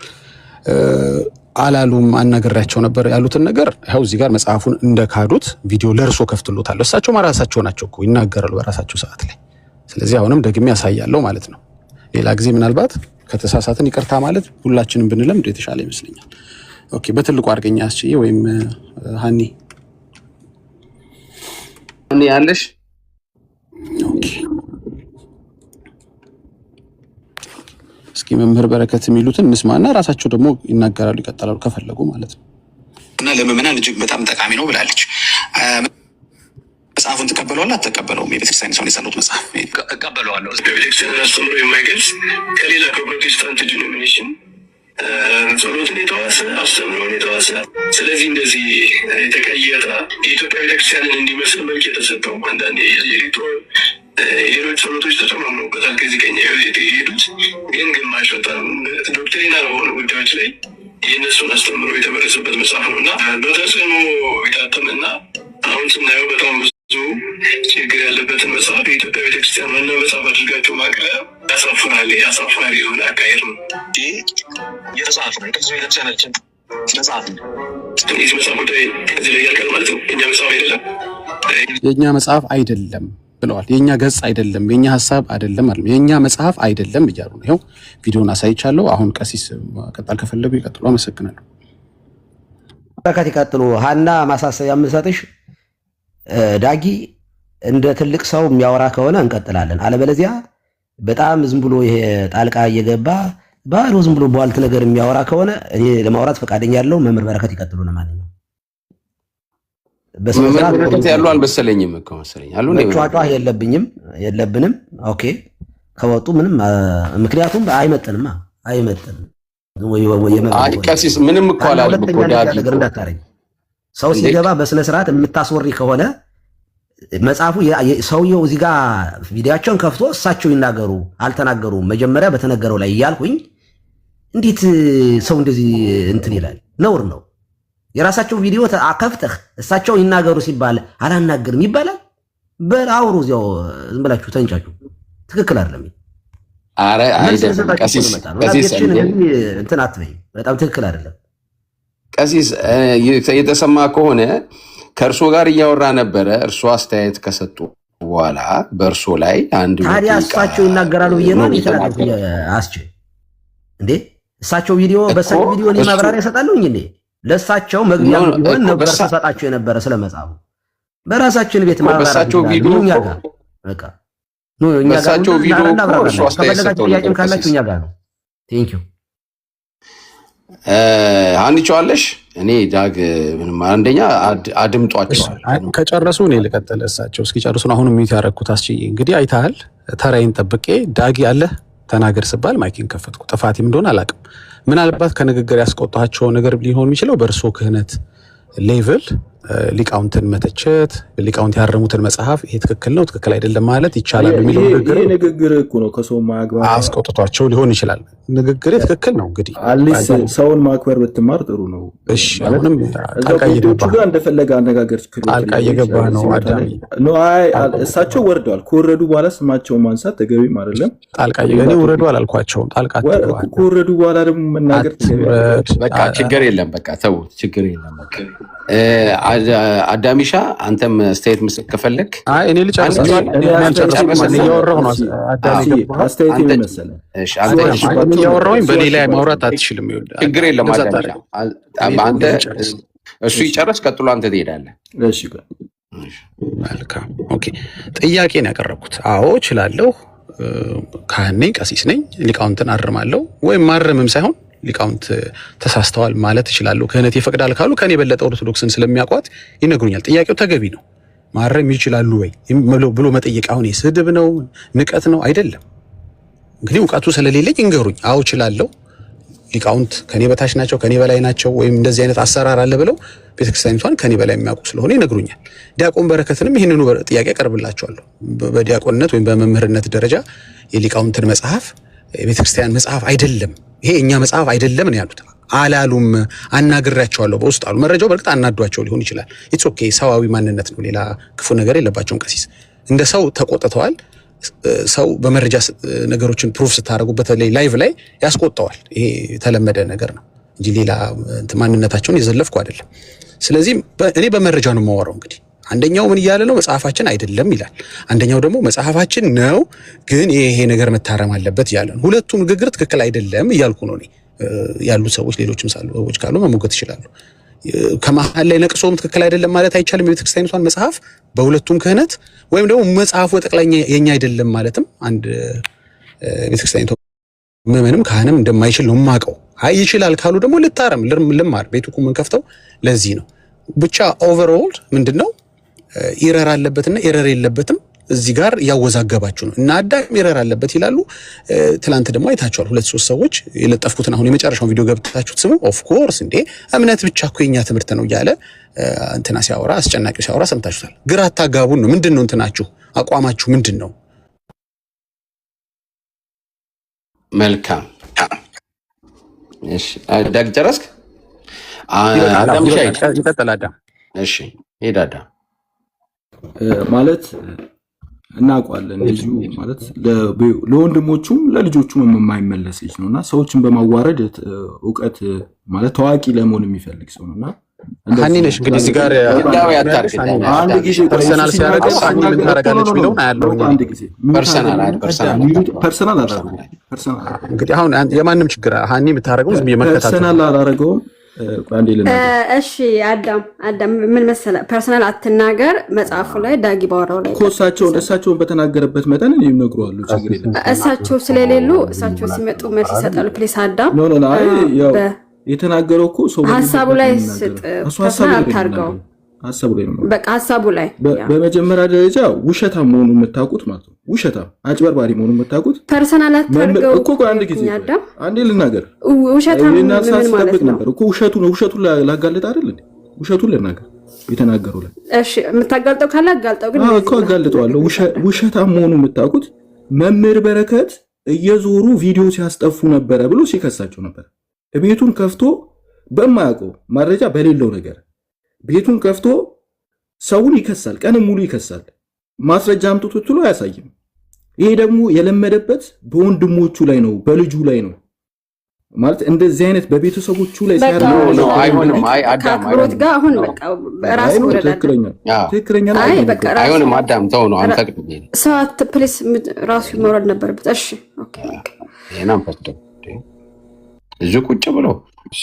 አላሉም አናገራቸው ነበር ያሉትን ነገር ያው እዚህ ጋር መጽሐፉን እንደካዱት ቪዲዮ ለርሶ ከፍትሎታል። እሳቸው ማራሳቸው ናቸው እኮ ይናገራሉ በራሳቸው ሰዓት ላይ። ስለዚህ አሁንም ደግሜ ያሳያለሁ ማለት ነው። ሌላ ጊዜ ምናልባት ከተሳሳትን ይቅርታ ማለት ሁላችንም ብንለምድ የተሻለ ይመስለኛል። ኦኬ በትልቁ አድርገኛ አስችዬ ወይም ሃኒ ያለሽ ኦኬ እስኪ መምህር በረከት የሚሉትን እንስማና ራሳቸው ደግሞ ይናገራሉ ይቀጥላሉ ከፈለጉ ማለት ነው። እና ለምእመናን እጅግ በጣም ጠቃሚ ነው ብላለች። መጽሐፉን ትቀበለዋለህ አትቀበለውም? የቤተክርስቲያን ሰውን የጸሎት መጽሐፍ እቀበለዋለሁ። ቤተክርስቲያን አስተምሮ የማይገልጽ ከሌላ ከፕሮቴስታንት ዲኖሚኔሽን ጸሎትን የተዋሰ አስተምሮን የተዋሰ ስለዚህ እንደዚህ የተቀየጠ የኢትዮጵያ ቤተክርስቲያንን እንዲመስል መልክ የተሰጠው አንዳንድ ሌሎች ጸሎቶች ተጨማምረውበታል። ከዚህ ቀኛ የሄዱት ግን ግማሽ በጣም ዶክትሪናል በሆኑ ጉዳዮች ላይ የእነሱን አስተምሮ የተመረሰበት መጽሐፍ ነው እና በተጽዕኖ የታተመና አሁን ስናየው በጣም ብዙ ችግር ያለበትን መጽሐፍ የኢትዮጵያ ቤተክርስቲያን ዋና መጽሐፍ አድርጋቸው ማቅረብ ያሳፍራል። አሳፋሪ የሆነ አካሄድ ነው። የተጻፈ ነው ቅዱስ ቤተክርስቲያናችን መጽሐፍ ነው። እዚህ መጽሐፍ ጉዳይ እዚህ ላይ ያልቃል ማለት ነው። የእኛ መጽሐፍ አይደለም፣ የእኛ መጽሐፍ አይደለም ብለዋል። የኛ ገጽ አይደለም፣ የኛ ሐሳብ አይደለም ማለት ነው። የኛ መጽሐፍ አይደለም እያሉ ነው። ይሄው ቪዲዮን አሳይቻለሁ። አሁን ቀሲስ ቀጣል ከፈለጉ ይቀጥሉ። አመሰግናለሁ። በረከት ይቀጥሉ። ሃና ማሳሰቢያ የምሰጥሽ ዳጊ እንደ ትልቅ ሰው የሚያወራ ከሆነ እንቀጥላለን። አለበለዚያ በጣም ዝም ብሎ ይሄ ጣልቃ እየገባ ባዶ ዝም ብሎ ቧልት ነገር የሚያወራ ከሆነ እኔ ለማውራት ፈቃደኛ ያለው መምህር በረከት ይቀጥሉ ነው ማለት ነው። በስመት ያሉ አልመሰለኝም እኮ መሰለኝ አሉ ነው። ጫጫ የለብንም። ኦኬ ከወጡ ምንም ምክንያቱም አይመጥንም። ቀሲስ ምንም እኮ አላለም እኮ ዳጊ ነገር እንዳታረኝ። ሰው ሲገባ በስነ ስርዓት የምታስወሪ ከሆነ መጽሐፉ ሰውየው እዚህ ጋር ቪዲዮአቸውን ከፍቶ እሳቸው ይናገሩ አልተናገሩም መጀመሪያ በተነገረው ላይ እያልኩኝ እንዴት ሰው እንደዚህ እንትን ይላል? ነውር ነው። የራሳቸው ቪዲዮ ከፍተህ እሳቸው ይናገሩ ሲባል አላናገርም ይባላል? በአውሩ እዚያው ዝም ብላችሁ ተንጫጩ። ትክክል አይደለም። አረ አይደለም ቀሲስ እንትን አትበይ። በጣም ትክክል አይደለም ቀሲስ። የተሰማ ከሆነ ከእርሶ ጋር እያወራ ነበረ። እርሶ አስተያየት ከሰጡ በኋላ በእርሶ ላይ አንድ ታዲያ እሳቸው ይናገራሉ ብዬ ነው አስቼ እንዴ? እሳቸው ቪዲዮ በሰው ቪዲዮ እኔ ማብራሪያ እሰጣለሁ እንዴ? ለእሳቸው መግቢያ ቢሆን ነበር ተሰጣቸው የነበረ ስለመጻፉ በራሳችን ቤት በእሳቸው ቪዲዮ በቃ ነው እኛ ጋር በእሳቸው ቪዲዮ እርሶ አስተያየት ሰጥተው ጥያቄም ካላችሁ እኛ ጋር ነው። ቴንክ ዩ አንቺዋለሽ። እኔ ዳግ ምንም አንደኛ አድምጧቸዋል። ከጨረሱ እኔ ልቀጥል፣ እሳቸው እስኪጨርሱ ነው። አሁንም ሚት ያደረኩት አስችዬ እንግዲህ አይተሃል። ተራይን ጠብቄ ዳጊ አለ ተናገር ስባል ማይኪን ከፈትኩ። ጥፋቴም እንደሆነ አላውቅም። ምናልባት ከንግግር ያስቆጣቸው ነገር ሊሆን የሚችለው በእርሶ ክህነት ሌቭል ሊቃውንትን መተቸት፣ ሊቃውንት ያረሙትን መጽሐፍ ይሄ ትክክል ነው ትክክል አይደለም ማለት ይቻላል የሚለው ንግግር እኮ ነው። ከሰው ማግባባት አስቆጥቷቸው ሊሆን ይችላል። ንግግር ትክክል ነው። እንግዲህ አሊስ ሰውን ማክበር ብትማር ጥሩ ነው። እሺ አሁንም ጣልቃ እየገባ እንደፈለገ አነጋገር ጣልቃ እየገባ ነው። አዳሚ ነው። አይ እሳቸው ወርደዋል። ከወረዱ በኋላ ስማቸውን ማንሳት ተገቢም አይደለም። ጣልቃ እኔ ወረዱ አላልኳቸውም። ጣልቃ ከወረዱ በኋላ ደግሞ መናገር በቃ ችግር የለም። በቃ ተው ችግር የለም። በቃ አዳሚሻ አንተም አስተያየት መስጠት ከፈለክ አይ እኔ ልጨርስ እያወራሁ ነው። አስተያየት መሰለህ። እሺ አንተ እያወራሁኝ በኔ ላይ ማውራት አትችልም። ችግር የለም። አንተ እሱ ይጨርስ፣ ቀጥሎ አንተ ትሄዳለህ። እሺ መልካም ኦኬ። ጥያቄ ነው ያቀረብኩት። አዎ እችላለሁ። ካህን ነኝ፣ ቀሲስ ነኝ። ሊቃውንትን አርማለሁ ወይም ማረምም ሳይሆን ሊቃውንት ተሳስተዋል ማለት ይችላሉ። ክህነት ይፈቅዳል ካሉ ከኔ የበለጠ ኦርቶዶክስን ስለሚያውቋት ይነግሩኛል። ጥያቄው ተገቢ ነው። ማረም ይችላሉ ወይ ብሎ መጠየቅ አሁን ስድብ ነው ንቀት ነው አይደለም። እንግዲህ እውቀቱ ስለሌለኝ እንገሩኝ። አዎ እችላለሁ። ሊቃውንት ከኔ በታች ናቸው ከኔ በላይ ናቸው ወይም እንደዚህ አይነት አሰራር አለ ብለው ቤተክርስቲያኒቷን ከኔ በላይ የሚያውቁ ስለሆነ ይነግሩኛል። ዲያቆን በረከትንም ይህንኑ ጥያቄ ቀርብላቸዋለሁ። በዲያቆንነት ወይም በመምህርነት ደረጃ የሊቃውንትን መጽሐፍ የቤተክርስቲያን መጽሐፍ አይደለም ይሄ እኛ መጽሐፍ አይደለም ነው ያሉት። አላሉም። አናግራቸዋለሁ በውስጥ አሉ። መረጃው በርግጥ አናዷቸው ሊሆን ይችላል። ኢትስ ኦኬ። ሰዋዊ ማንነት ነው። ሌላ ክፉ ነገር የለባቸውም። ቀሲስ እንደ ሰው ተቆጥተዋል። ሰው በመረጃ ነገሮችን ፕሩፍ ስታደርጉበት ላይቭ ላይ ያስቆጣዋል። ይሄ የተለመደ ነገር ነው እንጂ ሌላ ማንነታቸውን የዘለፍኩ አይደለም። ስለዚህ እኔ በመረጃ ነው የማወራው። እንግዲህ አንደኛው ምን እያለ ነው? መጽሐፋችን አይደለም ይላል። አንደኛው ደግሞ መጽሐፋችን ነው ግን ይሄ ነገር መታረም አለበት እያለ ነው። ሁለቱም ንግግር ትክክል አይደለም እያልኩ ነው እኔ። ያሉት ሰዎች ሌሎችም ሰዎች ካሉ መሞገት ይችላሉ። ከመሀል ላይ ነቅሶም ትክክል አይደለም ማለት አይቻልም። የቤተክርስቲያኒቷን መጽሐፍ በሁለቱም ክህነት ወይም ደግሞ መጽሐፉ ጠቅላኛ የኛ አይደለም ማለትም አንድ ቤተክርስቲያኒቷ ምንም ካህንም እንደማይችል ነው የማውቀው። አይ ይችላል ካሉ ደግሞ ልታረም ልማር ቤቱ እኮ ምን ከፍተው ለዚህ ነው። ብቻ ኦቨርኦል ምንድነው ኢረር አለበትና ኢረር የለበትም እዚህ ጋር ያወዛገባችሁ ነው። እና አዳም ኢረር አለበት ይላሉ። ትላንት ደግሞ አይታችኋል። 2-3 ሰዎች የለጠፍኩትን አሁን የመጨረሻውን ቪዲዮ ገብታችሁት ስሙ። ኦፍ ኮርስ እንዴ እምነት ብቻ እኮ የኛ ትምህርት ነው እያለ እንትና ሲያወራ አስጨናቂው ሲያወራ ሰምታችሁታል። ግራ አታጋቡን ነው። ምንድነው እንትናችሁ አቋማችሁ ምንድነው? መልካም እሺ ዳግ ጨረስክ? አዳም ይቀጥል። አዳም እሺ ሄዳዳ ማለት እናውቀዋለን። ልጁ ማለት ለወንድሞቹም ለልጆቹም የማይመለስ ልጅ ነውና ሰዎችን በማዋረድ እውቀት ማለት ታዋቂ ለመሆን የሚፈልግ ሰው ነውና ሀኒነሽ እንግዲህ እዚህ ጋር አንድ ጊዜ ፐርሰናል ሲያደርገው ሀኒ ምን ታደርጋለች ቢለው አያለው። አንድ ጊዜ ፐርሰናል እንግዲህ አሁን የማንም ችግር ሀኒ የምታደርገው ዝም መከታተል ፐርሰናል አላደረገውም። እሺ አዳም ምን መሰለህ፣ ፐርሰናል አትናገር። መጽሐፉ ላይ ዳጊ ባወራው ላይ እሳቸውን በተናገረበት መጠን እኔ እነግረዋለሁ። ችግር የለም። እሳቸው ስለሌሉ እሳቸው ሲመጡ መልስ ይሰጣሉ። ፕሊስ አዳም የተናገረው እኮ ሰው ሀሳቡ ላይ ስጥ። ፐርሰናል አታርገው። ሀሳቡ ላይ ነው። በቃ ሀሳቡ ላይ በመጀመሪያ ደረጃ ውሸታም መሆኑን የምታውቁት ማለት ነው። ውሸታም አጭበርባሪ መሆኑን የምታውቁት ፐርሰናል አታርገው እኮ። አንድ ጊዜ አንዴ ልናገር። ውሸታም ምን ማለት ነው እኮ ውሸቱን ላጋለጥ አይደል እንዴ? ውሸቱን ልናገር የተናገረው ላይ። እሺ የምታጋልጠው ካለ አጋልጠው። ግን እኮ አጋልጠዋለሁ። ውሸታም መሆኑ የምታውቁት መምህር በረከት እየዞሩ ቪዲዮ ሲያስጠፉ ነበረ ብሎ ሲከሳቸው ነበር። ቤቱን ከፍቶ በማያውቀው መረጃ በሌለው ነገር ቤቱን ከፍቶ ሰውን ይከሳል፣ ቀንም ሙሉ ይከሳል። ማስረጃ አምጥቶ ትሎ አያሳይም። ይሄ ደግሞ የለመደበት በወንድሞቹ ላይ ነው፣ በልጁ ላይ ነው ማለት እንደዚህ አይነት በቤተሰቦቹ ላይ ነው። አይሆንም። ከአክብሮት ጋር አሁን በቃ ራስ ትክክለኛ አይሆንም። አዳም ተው ነው አንፈቅድም። ሰዓት ፕሌስ ራሱ መውረድ ነበረበት። እሺ ኦኬ ይሄናም ፈቅዶ እዚህ ቁጭ ብሎ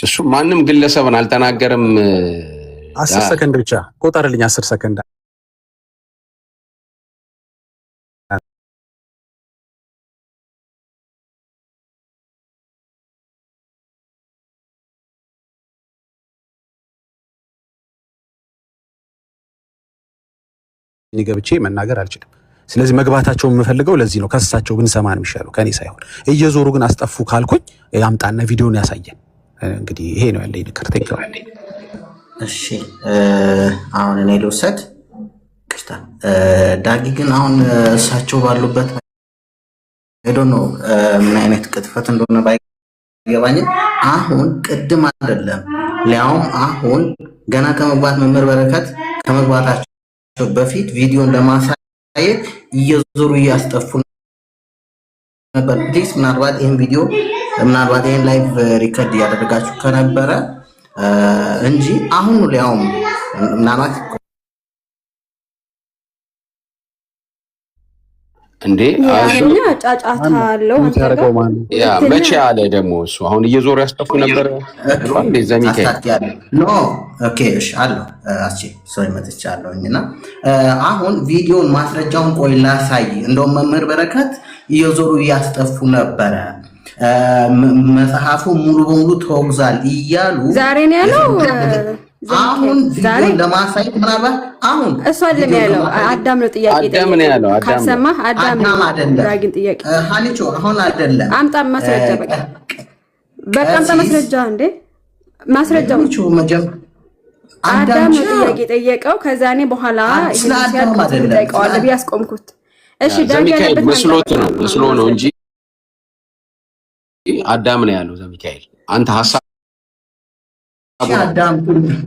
እሱ ማንም ግለሰብን አልተናገረም። 10 ሰከንድ ብቻ ቆጠርልኝ። 10 ሰከንድ ገብቼ መናገር አልችልም። ስለዚህ መግባታቸውን የምፈልገው ለዚህ ነው። ከሳቸው ብንሰማ ነው የሚሻለው ከኔ ሳይሆን። እየዞሩ ግን አስጠፉ ካልኩኝ ያምጣና ቪዲዮን ያሳየን። እንግዲህ ይሄ ነው ያለኝ ነገር። እሺ አሁን እኔ ልውሰድ። ቅርታ ዳጊ ግን አሁን እሳቸው ባሉበት ሄዶ ነው ምን አይነት ቅጥፈት እንደሆነ ባይገባኝም አሁን ቅድም አይደለም ሊያውም አሁን ገና ከመግባት መምህር በረከት ከመግባታቸው በፊት ቪዲዮን ለማሳየት እየዞሩ እያስጠፉ ነበር። ፕሊዝ ምናልባት ይህን ቪዲዮ ምናልባት ይህን ላይቭ ሪከርድ እያደረጋችሁ ከነበረ እንጂ አሁን ሊያውም ምናልባት እንዴ ጫጫታ አለው። መቼ አለ ደግሞ እሱ አሁን እየዞሩ ያስጠፉ ነበር እንዴ? ዘሚካኤል ኖ ኦኬ እሺ አለው አስቼ ሶሪ መጥቻለሁኝና አሁን ቪዲዮን ማስረጃውን ቆይ ላሳይ። እንደውም መምህር በረከት እየዞሩ እያስጠፉ ነበረ፣ መጽሐፉ ሙሉ በሙሉ ተወግዟል እያሉ ዛሬ ነው ያለው። አሁን ቪዲዮን ለማሳየት ምናልባት አሁን እሱ አይደለም ያለው፣ አዳም ነው ጥያቄ ያለው። ካሰማህ አዳም አይደለም ዳግን ጥያቄ ሀኒቾ አሁን አይደለም። አምጣ ማስረጃ፣ በቃ አምጣ ማስረጃ። እንዴ ማስረጃው አዳም ነው ጥያቄ ጠየቀው። ከዛ እኔ በኋላ ሲያልኩት ጠይቀዋለሁ ቢያስቆምኩት። እሺ ዳግ ያለበት መስሎ ነው እንጂ አዳም ነው ያለው ዘሚካኤል። አንተ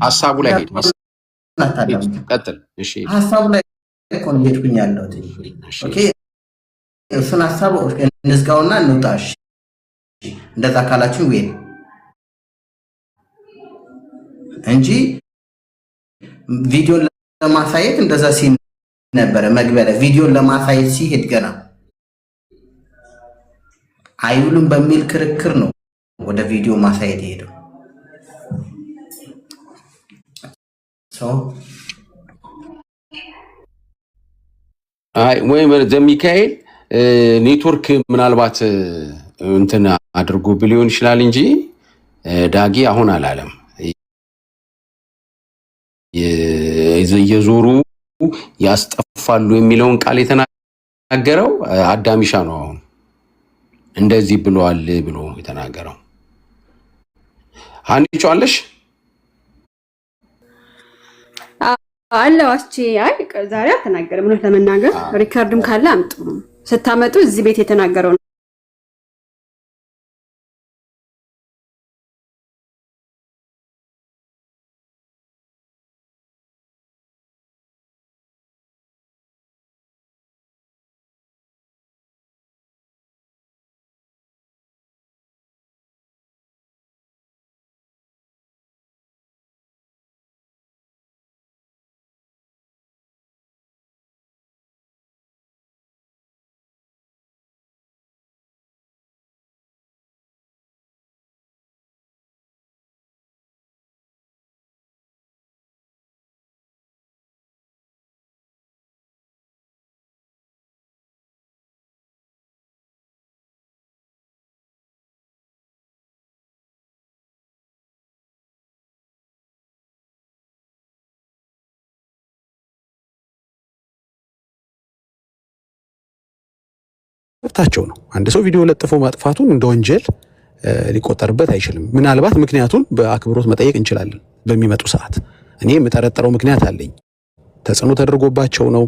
ሀሳቡ ላይ ሄድ ቀጥል። እሺ ሀሳቡ ላይ እኮ ነው ሄድኩኝ ያለሁት። ኦኬ እሱን ሀሳቡ እንዝጋውና እንውጣ። እሺ እንደዛ ካላችሁ ወይ እንጂ ቪዲዮን ለማሳየት እንደዛ ሲል ነበረ መግቢያ ላይ ቪዲዮን ለማሳየት ሲሄድ ገና አይውልም በሚል ክርክር ነው ወደ ቪዲዮ ማሳየት ሄደው። ወይ ዘሚካኤል ኔትወርክ ምናልባት እንትን አድርጎ ሊሆን ይችላል እንጂ ዳጊ አሁን አላለም። እየዞሩ ያስጠፋሉ የሚለውን ቃል የተናገረው አዳሚሻ ነው። አሁን እንደዚህ ብሏል ብሎ የተናገረው ሀኒቾ አለሽ አለው አስቼ። አይ ዛሬ አልተናገረም ነው ለመናገር። ሪካርድም ካለ አምጡ ስታመጡ እዚህ ቤት የተናገረው ነው። መብታቸው ነው። አንድ ሰው ቪዲዮ ለጥፎ ማጥፋቱን እንደ ወንጀል ሊቆጠርበት አይችልም። ምናልባት ምክንያቱን በአክብሮት መጠየቅ እንችላለን በሚመጡ ሰዓት እኔ የምጠረጥረው ምክንያት አለኝ። ተጽዕኖ ተደርጎባቸው ነው፣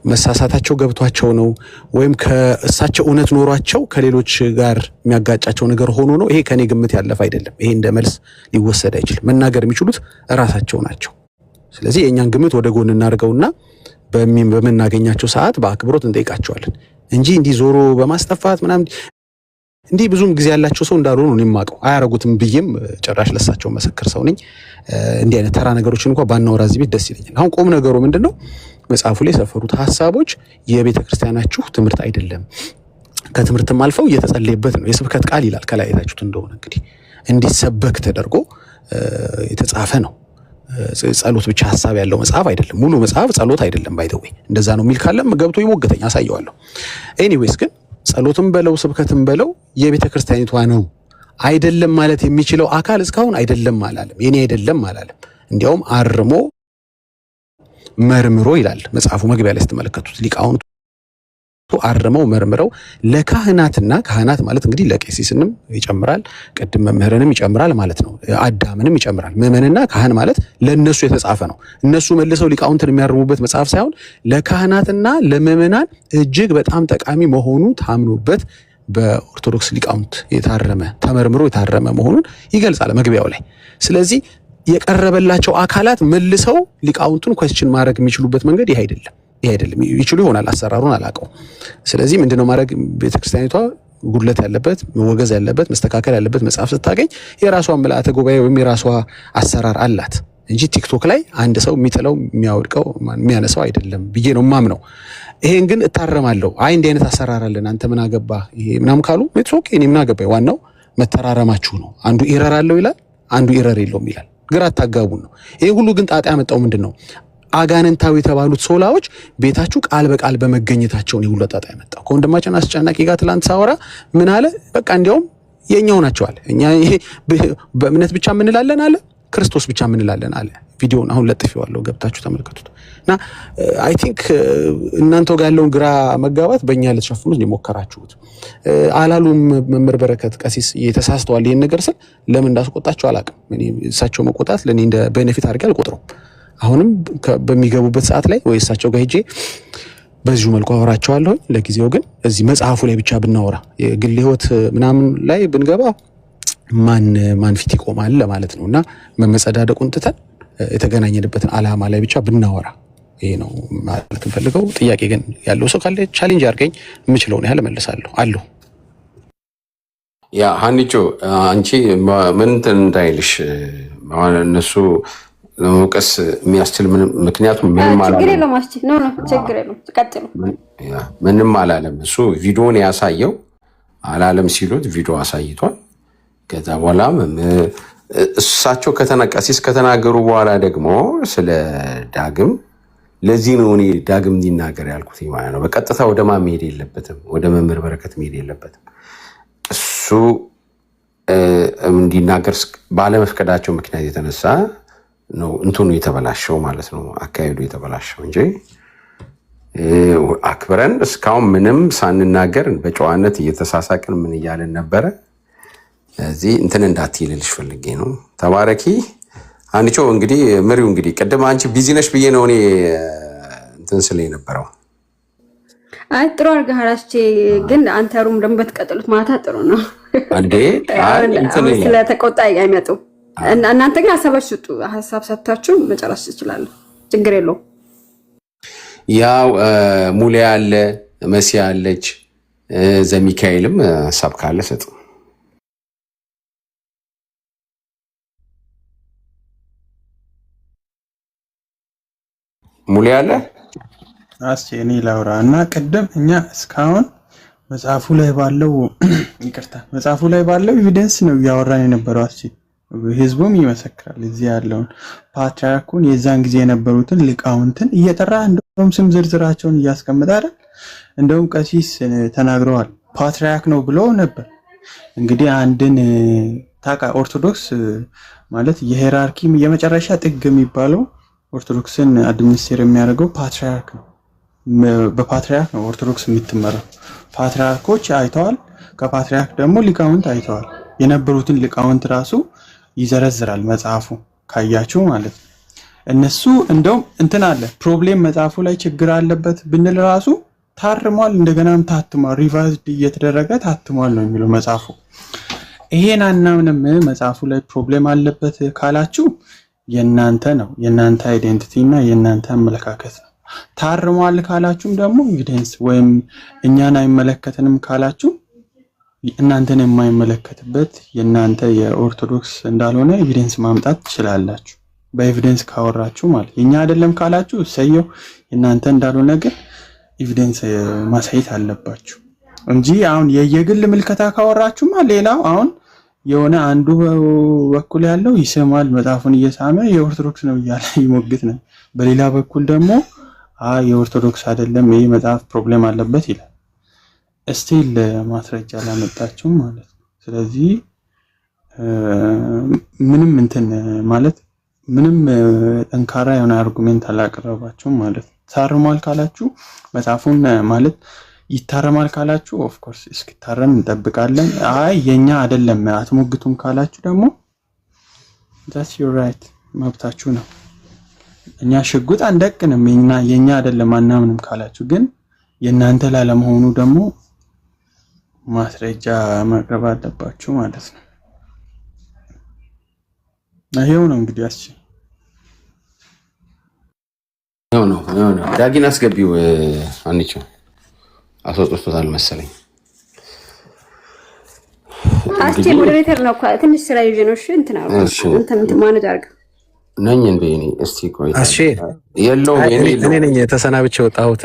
መሳሳታቸው ገብቷቸው ነው፣ ወይም ከእሳቸው እውነት ኖሯቸው ከሌሎች ጋር የሚያጋጫቸው ነገር ሆኖ ነው። ይሄ ከኔ ግምት ያለፈ አይደለም። ይሄ እንደ መልስ ሊወሰድ አይችልም። መናገር የሚችሉት እራሳቸው ናቸው። ስለዚህ የእኛን ግምት ወደ ጎን እናድርገውና በምናገኛቸው ሰዓት በአክብሮት እንጠይቃቸዋለን እንጂ እንዲህ ዞሮ በማስጠፋት ምናምን እንዲህ ብዙም ጊዜ ያላቸው ሰው እንዳልሆኑ ነው የማውቀው። አያረጉትም ብዬም ጭራሽ ለሳቸው መሰክር ሰው ነኝ። እንዲህ አይነት ተራ ነገሮችን እንኳን ባናወራ እዚህ ቤት ደስ ይለኛል። አሁን ቁም ነገሩ ምንድነው? መጽሐፉ ላይ የሰፈሩት ሐሳቦች የቤተ ክርስቲያናችሁ ትምህርት አይደለም፣ ከትምህርትም አልፈው እየተጸለየበት ነው። የስብከት ቃል ይላል ከላይ አይታችሁት እንደሆነ እንግዲህ እንዲሰበክ ተደርጎ የተጻፈ ነው። ጸሎት ብቻ ሐሳብ ያለው መጽሐፍ አይደለም። ሙሉ መጽሐፍ ጸሎት አይደለም። ባይደዌ እንደዛ ነው የሚል ካለም ገብቶ ይሞገተኝ አሳየዋለሁ። ኤኒዌይስ ግን ጸሎትም በለው ስብከትም በለው የቤተ ክርስቲያኒቷ ነው አይደለም ማለት የሚችለው አካል እስካሁን አይደለም አላለም። የኔ አይደለም አላለም። እንዲያውም አርሞ መርምሮ ይላል መጽሐፉ መግቢያ ላይ ስትመለከቱት ሊቃውንቱ አርመው መርምረው ለካህናትና ካህናት ማለት እንግዲህ ለቄሲስንም ይጨምራል፣ ቅድም መምህርንም ይጨምራል ማለት ነው። አዳምንም ይጨምራል። ምዕመንና ካህን ማለት ለነሱ የተጻፈ ነው። እነሱ መልሰው ሊቃውንትን የሚያርሙበት መጽሐፍ ሳይሆን ለካህናትና ለምዕመናን እጅግ በጣም ጠቃሚ መሆኑ ታምኖበት በኦርቶዶክስ ሊቃውንት የታረመ ተመርምሮ የታረመ መሆኑን ይገልጻል መግቢያው ላይ። ስለዚህ የቀረበላቸው አካላት መልሰው ሊቃውንቱን ኳስችን ማድረግ የሚችሉበት መንገድ ይሄ አይደለም። ይችሉ ይሆናል፣ አሰራሩን አላውቀው። ስለዚህ ምንድነው ማድረግ ቤተክርስቲያኒቷ ጉድለት ያለበት መወገዝ ያለበት መስተካከል ያለበት መጽሐፍ ስታገኝ የራሷ ምልአተ ጉባኤ ወይም የራሷ አሰራር አላት እንጂ ቲክቶክ ላይ አንድ ሰው የሚጥለው የሚያወድቀው የሚያነሳው አይደለም ብዬ ነው ማምነው። ይሄን ግን እታረማለሁ። አይ እንዲህ አይነት አሰራር አለን አንተ ምን አገባ ይሄ ምናምን ካሉ ሜትሶክ እኔ ምን አገባኝ፣ ዋናው መተራረማችሁ ነው። አንዱ ኢረር አለው ይላል፣ አንዱ ኢረር የለውም ይላል። ግራ አታጋቡን ነው። ይሄ ሁሉ ግን ጣጣ ያመጣው ምንድነው? አጋንንታዊ የተባሉት ሶላዎች ቤታችሁ ቃል በቃል በመገኘታቸው ነው ሁሉ ጣጣ ያመጣው። ከወንድማችን አስጨናቂ ጋር ትላንት ሳወራ ምን አለ? በቃ እንዲያውም የኛው ናቸው አለ። እኛ ይሄ በእምነት ብቻ ምንላለን አለ፣ ክርስቶስ ብቻ ምንላለን አለ። ቪዲዮውን አሁን ለጥፌዋለሁ፣ ገብታችሁ ተመልከቱት። እና አይ ቲንክ እናንተው ጋር ያለውን ግራ መጋባት በእኛ ልትሸፍኑት የሞከራችሁት አላሉም። መምህር በረከት ቀሲስ የተሳስተዋል ይሄን ነገር ስል ለምን እንዳስቆጣቸው አላውቅም። እኔ እሳቸው መቆጣት ለኔ እንደ ቤኔፊት አድርጌ አልቆጥረውም። አሁንም በሚገቡበት ሰዓት ላይ ወይ እሳቸው ጋር ሄጄ በዚሁ መልኩ አወራቸዋለሁ። ለጊዜው ግን እዚህ መጽሐፉ ላይ ብቻ ብናወራ የግል ህይወት ምናምን ላይ ብንገባ ማን ፊት ይቆማል ለማለት ነውና መመጸዳደቁን ትተን የተገናኘንበትን ዓላማ ላይ ብቻ ብናወራ ይሄ ነው ማለት እንፈልገው። ጥያቄ ግን ያለው ሰው ካለ ቻሌንጅ አድርገኝ፣ የምችለውን ያህል እመልሳለሁ አለሁ። ያ ሀኒቾ አንቺ ምን እንዳይልሽ እነሱ ለመውቀስ የሚያስችል ምክንያቱም ምንም አላለም። ምንም አላለም። እሱ ቪዲዮን ያሳየው አላለም ሲሉት ቪዲዮ አሳይቷል። ከዛ በኋላ እሳቸው ቀሲስ ከተናገሩ በኋላ ደግሞ ስለ ዳግም ለዚህ ነው እኔ ዳግም እንዲናገር ያልኩት ማለት ነው። በቀጥታ ወደ ማን መሄድ የለበትም፣ ወደ መምህር በረከት መሄድ የለበትም። እሱ እንዲናገር ባለመፍቀዳቸው ምክንያት የተነሳ ነው እንትኑ የተበላሸው ማለት ነው፣ አካሄዱ የተበላሸው እንጂ አክብረን እስካሁን ምንም ሳንናገር በጨዋነት እየተሳሳቅን ምን እያለን ነበረ። እዚህ እንትን እንዳትይልልሽ ፈልጌ ነው። ተባረኪ አንቺ። እንግዲህ ምሪው እንግዲህ ቅድም አንቺ ቢዚ ነሽ ብዬ ነው እኔ እንትን ስለ የነበረው። አይ ጥሩ አድርገሃል አስቼ። ግን አንተ ሩም ደግሞ በተቀጠሉት ማታ ጥሩ ነው አንዴ ስለተቆጣ አይመጡም። እናንተ ግን ሀሳባችሁ ስጡ። ሀሳብ ሰጥታችሁ መጨረስ ትችላለህ፣ ችግር የለውም። ያው ሙሌ አለ፣ መሲ አለች፣ ዘሚካኤልም ሀሳብ ካለ ሰጥ። ሙሌ አለ አስቼ እኔ ላውራ እና ቅድም እኛ እስካሁን መጽሐፉ ላይ ባለው ይቅርታ መጽሐፉ ላይ ባለው ኤቪደንስ ነው እያወራን የነበረው አስቼ። ህዝቡም ይመሰክራል። እዚህ ያለውን ፓትርያርኩን የዛን ጊዜ የነበሩትን ሊቃውንትን እየጠራ እንደውም ስም ዝርዝራቸውን እያስቀመጠ አይደል? እንደውም ቀሲስ ተናግረዋል ፓትርያርክ ነው ብለው ነበር። እንግዲህ አንድን ታቃ ኦርቶዶክስ ማለት የሄራርኪ የመጨረሻ ጥግ የሚባለው ኦርቶዶክስን አድሚኒስትር የሚያደርገው ፓትርያርክ ነው። በፓትርያርክ ነው ኦርቶዶክስ የምትመራው። ፓትርያርኮች አይተዋል፣ ከፓትርያርክ ደግሞ ሊቃውንት አይተዋል። የነበሩትን ሊቃውንት ራሱ ይዘረዝራል መጽሐፉ ካያችሁ ማለት ነው። እነሱ እንደውም እንትን አለ ፕሮብሌም መጽሐፉ ላይ ችግር አለበት ብንል ራሱ ታርሟል፣ እንደገናም ታትሟል፣ ሪቫይዝድ እየተደረገ ታትሟል ነው የሚለው መጽሐፉ። ይሄን አናምንም መጽሐፉ ላይ ፕሮብሌም አለበት ካላችሁ የናንተ ነው፣ የናንተ አይዴንቲቲ እና የናንተ አመለካከት ነው። ታርሟል ካላችሁም ደግሞ ኤቪደንስ ወይም እኛን አይመለከተንም ካላችሁ እናንተን የማይመለከትበት የናንተ የኦርቶዶክስ እንዳልሆነ ኤቪደንስ ማምጣት ትችላላችሁ። በኤቪደንስ ካወራችሁ ማለት የኛ አይደለም ካላችሁ እሰየው፣ የናንተ እንዳልሆነ ግን ኤቪደንስ ማሳየት አለባችሁ እንጂ አሁን የየግል ምልከታ ካወራችሁማ ሌላው አሁን የሆነ አንዱ በኩል ያለው ይሰማል መጽሐፉን እየሳመ የኦርቶዶክስ ነው እያለ ይሞግት ነው። በሌላ በኩል ደግሞ የኦርቶዶክስ አይደለም ይሄ መጽሐፍ ፕሮብሌም አለበት ይላል። እስቲል ማስረጃ አላመጣችሁም ማለት ነው። ስለዚህ ምንም እንትን ማለት ምንም ጠንካራ የሆነ አርጉሜንት አላቀረባችሁም ማለት ነው። ታርሟል ካላችሁ መጽሐፉን ማለት ይታረማል ካላችሁ ኦፍ ኮርስ እስኪታረም እንጠብቃለን። አይ የኛ አይደለም አትሞግቱም ካላችሁ ደግሞ that's your right መብታችሁ ነው። እኛ ሽጉጥ አንደቅንም የኛ አይደለም አናምንም ካላችሁ ግን የናንተ ላለመሆኑ ደግሞ ማስረጃ ማቅረብ አለባችሁ ማለት ነው። ይሄው ነው እንግዲህ ነው ዳጊን አስገቢው አንቺ አስወጥቶታል መሰለኝ። አስቴ ሞዴሬተር ነው እኮ ትንሽ ስራ ይዤ ነው። እሺ እንትን ማነጅ አድርግ ነኝ እንዴ እኔ እስቲ ቆይ እሺ እኔ ነኝ ተሰናብቼ ወጣሁት።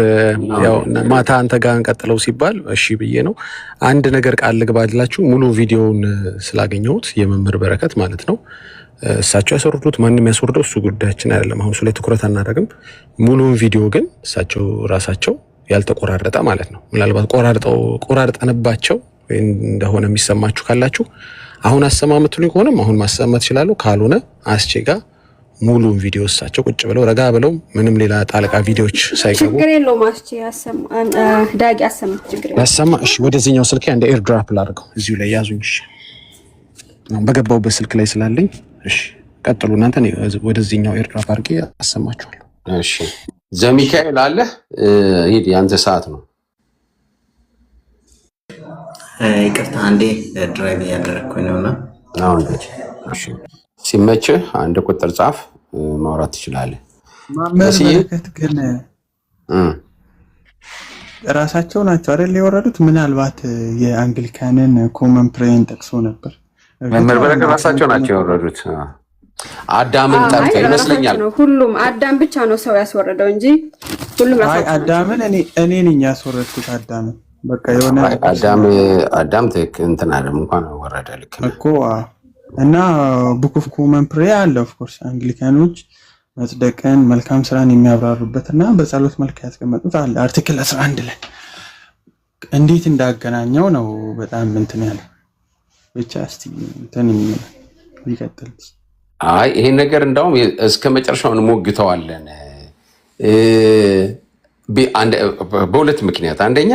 ያው ማታ አንተ ጋር እንቀጥለው ሲባል እሺ ብዬ ነው። አንድ ነገር ቃል ልግባላችሁ። ሙሉ ቪዲዮውን ስላገኘሁት የመምህር በረከት ማለት ነው እሳቸው ያስወርዱት ማንም ያስወርደው እሱ ጉዳያችን አይደለም። አሁን እሱ ላይ ትኩረት አናደርግም። ሙሉውን ቪዲዮ ግን እሳቸው ራሳቸው ያልተቆራረጠ ማለት ነው ምናልባት ቆራርጠንባቸው እንደሆነ የሚሰማችሁ ካላችሁ አሁን አሰማምቱልኝ ከሆነም አሁን ማሰማት ይችላሉ። ካልሆነ አስቼ ጋር ሙሉውን ቪዲዮ እሳቸው ቁጭ ብለው ረጋ ብለው ምንም ሌላ ጣልቃ ቪዲዮዎች ሳይገቡ ችግር የለውም። አስቼ ዳጊ አሰማ ችግር የለውም ያሰማ። እሺ ወደዚህኛው ስልክ እንደ ኤር ድራፕ ላድርገው እዚሁ ላይ ያዙኝ። እሺ በገባውበት ስልክ ላይ ስላለኝ እሺ ቀጥሉ እናንተ። ወደዚህኛው ኤር ድራፕ አድርጌ አሰማችኋለሁ። እሺ ዘሚካኤል አለ ሂድ፣ ያንተ ሰዓት ነው። ይቅርታ አንዴ ድራይቭ እያደረግኩኝ ነውና አሁን እሺ ሲመችህ አንድ ቁጥር ጻፍ፣ ማውራት ትችላለህ። ማመር በረከት ግን ራሳቸው ናቸው አይደል የወረዱት? ምናልባት የአንግሊካንን ኮመን ፕሬን ጠቅሶ ነበር። መምህር በረከት ራሳቸው ናቸው የወረዱት። አዳምን ጠርተው ይመስለኛል። ሁሉም አዳም ብቻ ነው ሰው ያስወረደው እንጂ ሁሉም ራሳቸው። አዳምን እኔ ነኝ ያስወረድኩት። አዳምን በቃ የሆነ አዳም እንትን አይደለም እንኳን ወረደ ልክ እኮ እና ቡክ ኦፍ ኮመን ፕሬ አለ ኦፍ ኮርስ አንግሊካኖች መጽደቅን መልካም ስራን የሚያብራሩበትና በጸሎት መልክ ያስቀመጡት አለ አርቲክል 11 ላይ እንዴት እንዳገናኘው ነው በጣም እንትን ያለ ብቻ እስቲ እንትን ይቀጥል። አይ ይሄን ነገር እንዳውም እስከ መጨረሻው እንሞግተዋለን በሁለት ምክንያት። አንደኛ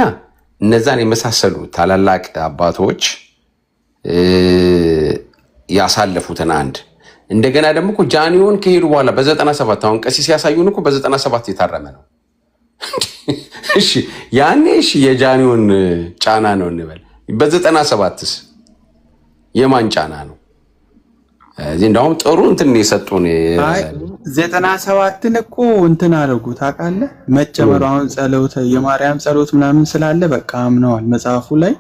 እነዛን የመሳሰሉ ታላላቅ አባቶች ያሳለፉትን አንድ እንደገና ደግሞ እኮ ጃኒዮን ከሄዱ በኋላ በ97 አሁን ቀሲስ ያሳዩን እኮ በ97 የታረመ ነው። እሺ ያኔ እሺ የጃኒዮን ጫና ነው እንበል፣ በ97ስ የማን ጫና ነው? እዚህ እንደውም ጥሩ እንትን የሰጡን 97ን እኮ እንትን አደረጉ ታውቃለህ። መጨመሩ አሁን ጸሎት የማርያም ጸሎት ምናምን ስላለ በቃ አምነዋል መጽሐፉ ላይ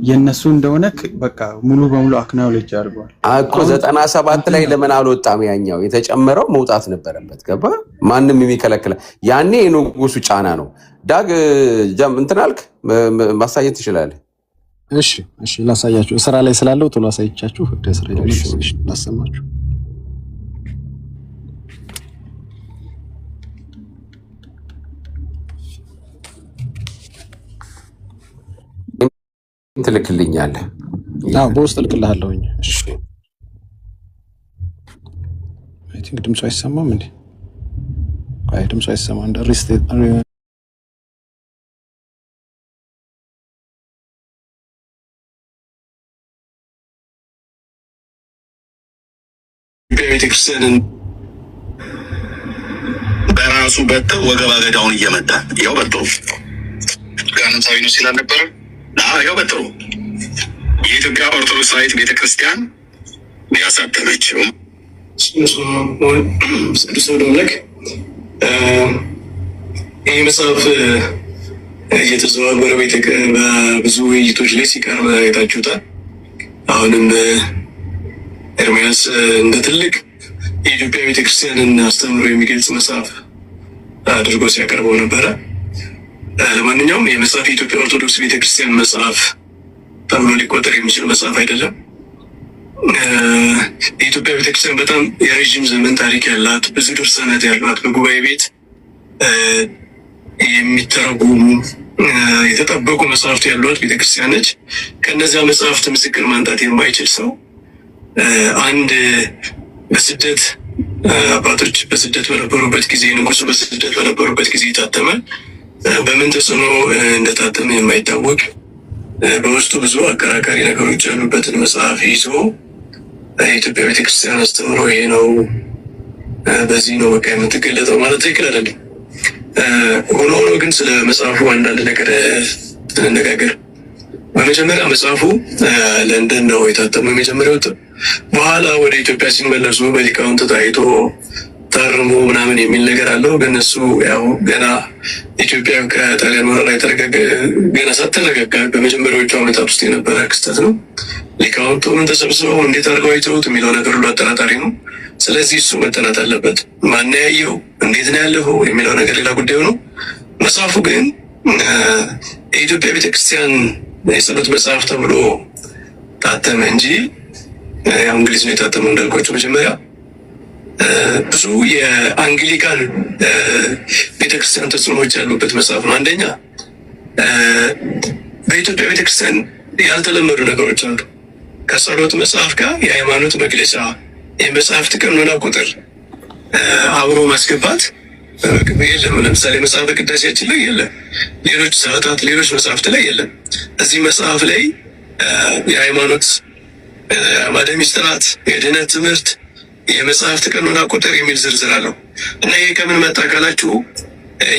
የነሱ እንደሆነ በቃ ሙሉ በሙሉ አክናውሌጅ አድርገዋል እኮ 97 ላይ ለምን አልወጣም? ያኛው የተጨመረው መውጣት ነበረበት። ገባ? ማንም የሚከለክለ ያኔ የንጉሱ ጫና ነው። ዳግ እንትን አልክ ማሳየት ትችላለህ። እሺ ላሳያችሁ። ስራ ላይ ስላለው ቶሎ አሳይቻችሁ ወደ ስራ ላሰማችሁ። ትልክልኛለህ? አዎ በውስጥ እልክልሃለሁኝ። እሺ አይ ቲንክ ድምፁ አይሰማም እንዴ? አይ ድምፁ አይሰማም እንደ ሪስቴት ቤተክርስቲያንን ራሱ በትር ወገባ ገዳውን እየመታ ያው በትሩ ጋነምሳዊ ነው ሲል አልነበረ? ያው በትሩ የኢትዮጵያ ኦርቶዶክሳዊት ቤተክርስቲያን ያሳተመችው ቅዱስ ደምለክ ይህ መጽሐፍ እየተዘዋወረ በብዙ ውይይቶች ላይ ሲቀርብ አይታችሁታል። አሁንም ኤርሚያስ እንደ ትልቅ የኢትዮጵያ ቤተክርስቲያንን አስተምሮ የሚገልጽ መጽሐፍ አድርጎ ሲያቀርበው ነበረ። ለማንኛውም የመጽሐፍ የኢትዮጵያ ኦርቶዶክስ ቤተክርስቲያን መጽሐፍ ተብሎ ሊቆጠር የሚችል መጽሐፍ አይደለም። የኢትዮጵያ ቤተክርስቲያን በጣም የረዥም ዘመን ታሪክ ያላት፣ ብዙ ድርሳናት ያሏት፣ በጉባኤ ቤት የሚተረጉሙ የተጠበቁ መጽሐፍት ያሏት ቤተክርስቲያን ነች። ከእነዚያ መጽሐፍት ምስክር ማንጣት የማይችል ሰው አንድ በስደት አባቶች በስደት በነበሩበት ጊዜ፣ ንጉሱ በስደት በነበሩበት ጊዜ የታተመ በምን ተጽዕኖ እንደታተመ የማይታወቅ በውስጡ ብዙ አከራካሪ ነገሮች ያሉበትን መጽሐፍ ይዞ የኢትዮጵያ ቤተክርስቲያን አስተምሮ ይሄ ነው፣ በዚህ ነው በቃ የምትገለጠው ማለት ትክክል አይደለም። ሆኖ ግን ስለ መጽሐፉ አንዳንድ ነገር እንነጋገር። በመጀመሪያ መጽሐፉ ለንደን ነው የታተመው የመጀመሪያው። በኋላ ወደ ኢትዮጵያ ሲመለሱ በሊቃውንት ታይቶ ታርሞ ምናምን የሚል ነገር አለው። ግን እሱ ያው ገና ኢትዮጵያ ከጣሊያን ወረራ ገና ሳትረጋጋ በመጀመሪያዎቹ ዓመታት ውስጥ የነበረ ክስተት ነው። ሊቃውንቱ ምን ተሰብስበው እንዴት አድርገው አይተውት የሚለው ነገር ሁሉ አጠራጣሪ ነው። ስለዚህ እሱ መጠናት አለበት። ማን ያየው፣ እንዴት ነው ያለው የሚለው ነገር ሌላ ጉዳዩ ነው። መጽሐፉ ግን የኢትዮጵያ ቤተክርስቲያን የጸሎት መጽሐፍ ተብሎ ታተመ እንጂ ያው እንግሊዝ ነው የታተመው እንዳልኳቸው መጀመሪያ። ብዙ የአንግሊካን ቤተክርስቲያን ተጽዕኖዎች ያሉበት መጽሐፍ ነው። አንደኛ በኢትዮጵያ ቤተክርስቲያን ያልተለመዱ ነገሮች አሉ። ከጸሎት መጽሐፍ ጋር የሃይማኖት መግለጫ፣ የመጽሐፍት ቀኖና ቁጥር አብሮ ማስገባት የለም። ለምሳሌ መጽሐፈ ቅዳሴያችን ላይ የለም፣ ሌሎች ሰዓታት፣ ሌሎች መጽሐፍት ላይ የለም። እዚህ መጽሐፍ ላይ የሃይማኖት አዕማደ ምስጢራት፣ የድህነት ትምህርት፣ የመጽሐፍት ቀኖና ቁጥር የሚል ዝርዝር አለው እና ይሄ ከምን መጣ ካላችሁ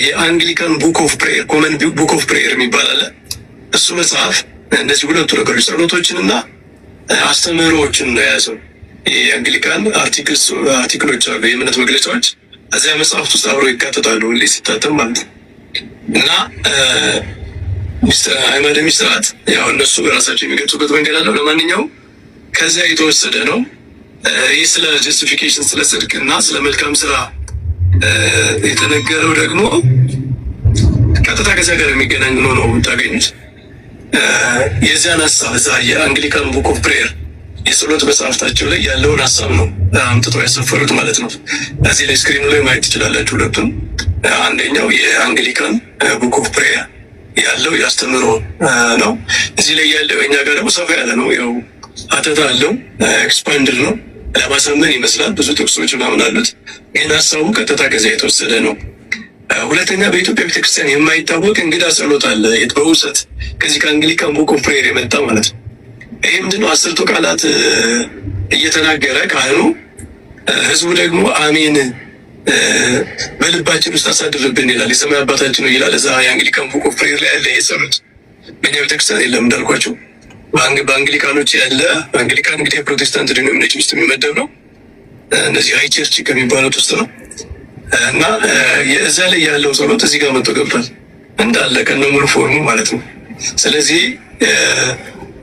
የአንግሊካን ቡክ ኦፍ ፕሬየር፣ ኮመን ቡክ ኦፍ ፕሬየር የሚባል አለ። እሱ መጽሐፍ እነዚህ ሁለቱ ነገሮች ጸሎቶችን እና አስተምህሮዎችን ነው የያዘው። የአንግሊካን አርቲክሎች አሉ፣ የእምነት መግለጫዎች እዚያ መጽሐፍት ውስጥ አብረው ይካተታሉ ሁሌ ሲታተም ማለት ነው። እና አዕማደ ምስጢራት ያው እነሱ በራሳቸው የሚገልጹበት መንገድ አለው። ለማንኛውም ከዚያ የተወሰደ ነው። ይህ ስለ ጀስቲፊኬሽን፣ ስለ ጽድቅ እና ስለ መልካም ስራ የተነገረው ደግሞ ቀጥታ ከዚያ ጋር የሚገናኝ ነው የምታገኙት። የዚያን ሀሳብ እዛ የአንግሊካን ቡክ ኦፍ ፕሬየር የጸሎት መጽሐፍታቸው ላይ ያለውን ሀሳብ ነው አምጥተው ያሰፈሩት ማለት ነው። እዚህ ላይ ስክሪኑ ላይ ማየት ትችላላችሁ ሁለቱም። አንደኛው የአንግሊካን ቡክ ኦፍ ፕሬየር ያለው ያስተምሮ ነው። እዚህ ላይ ያለው እኛ ጋር ደግሞ ሰፋ ያለ ነው። ያው አተታ አለው፣ ኤክስፓንድር ነው፣ ለማሳመን ይመስላል። ብዙ ጥቅሶች ምናምን አሉት፣ ግን ሀሳቡ ቀጥታ ከዚያ የተወሰደ ነው። ሁለተኛ በኢትዮጵያ ቤተክርስቲያን የማይታወቅ እንግዳ ጸሎት አለ በውሰት ከዚህ ከአንግሊካን ቡክ ኦፍ ፕሬየር የመጣ ማለት ነው። ይህ ምንድነው? 10ቱ ቃላት እየተናገረ ካህኑ፣ ህዝቡ ደግሞ አሜን በልባችን ውስጥ አሳድርብን ይላል። የሰማይ አባታችን ነው ይላል። እዛ የአንግሊካን ቡክ ኦፍ ፕሬየር ላይ ያለ የጸሎት በእኛ ቤተክርስቲያን የለም እንዳልኳቸው። በአንግሊካኖች ያለ፣ አንግሊካን እንግዲህ የፕሮቴስታንት ዲኖሚኔሽን ውስጥ የሚመደብ ነው። እነዚህ ሃይ ቸርች ከሚባሉት ውስጥ ነው። እና እዛ ላይ ያለው ጸሎት እዚህ ጋር መጥቶ ገብቷል እንዳለ ከነ ሙሉ ፎርሙ ማለት ነው። ስለዚህ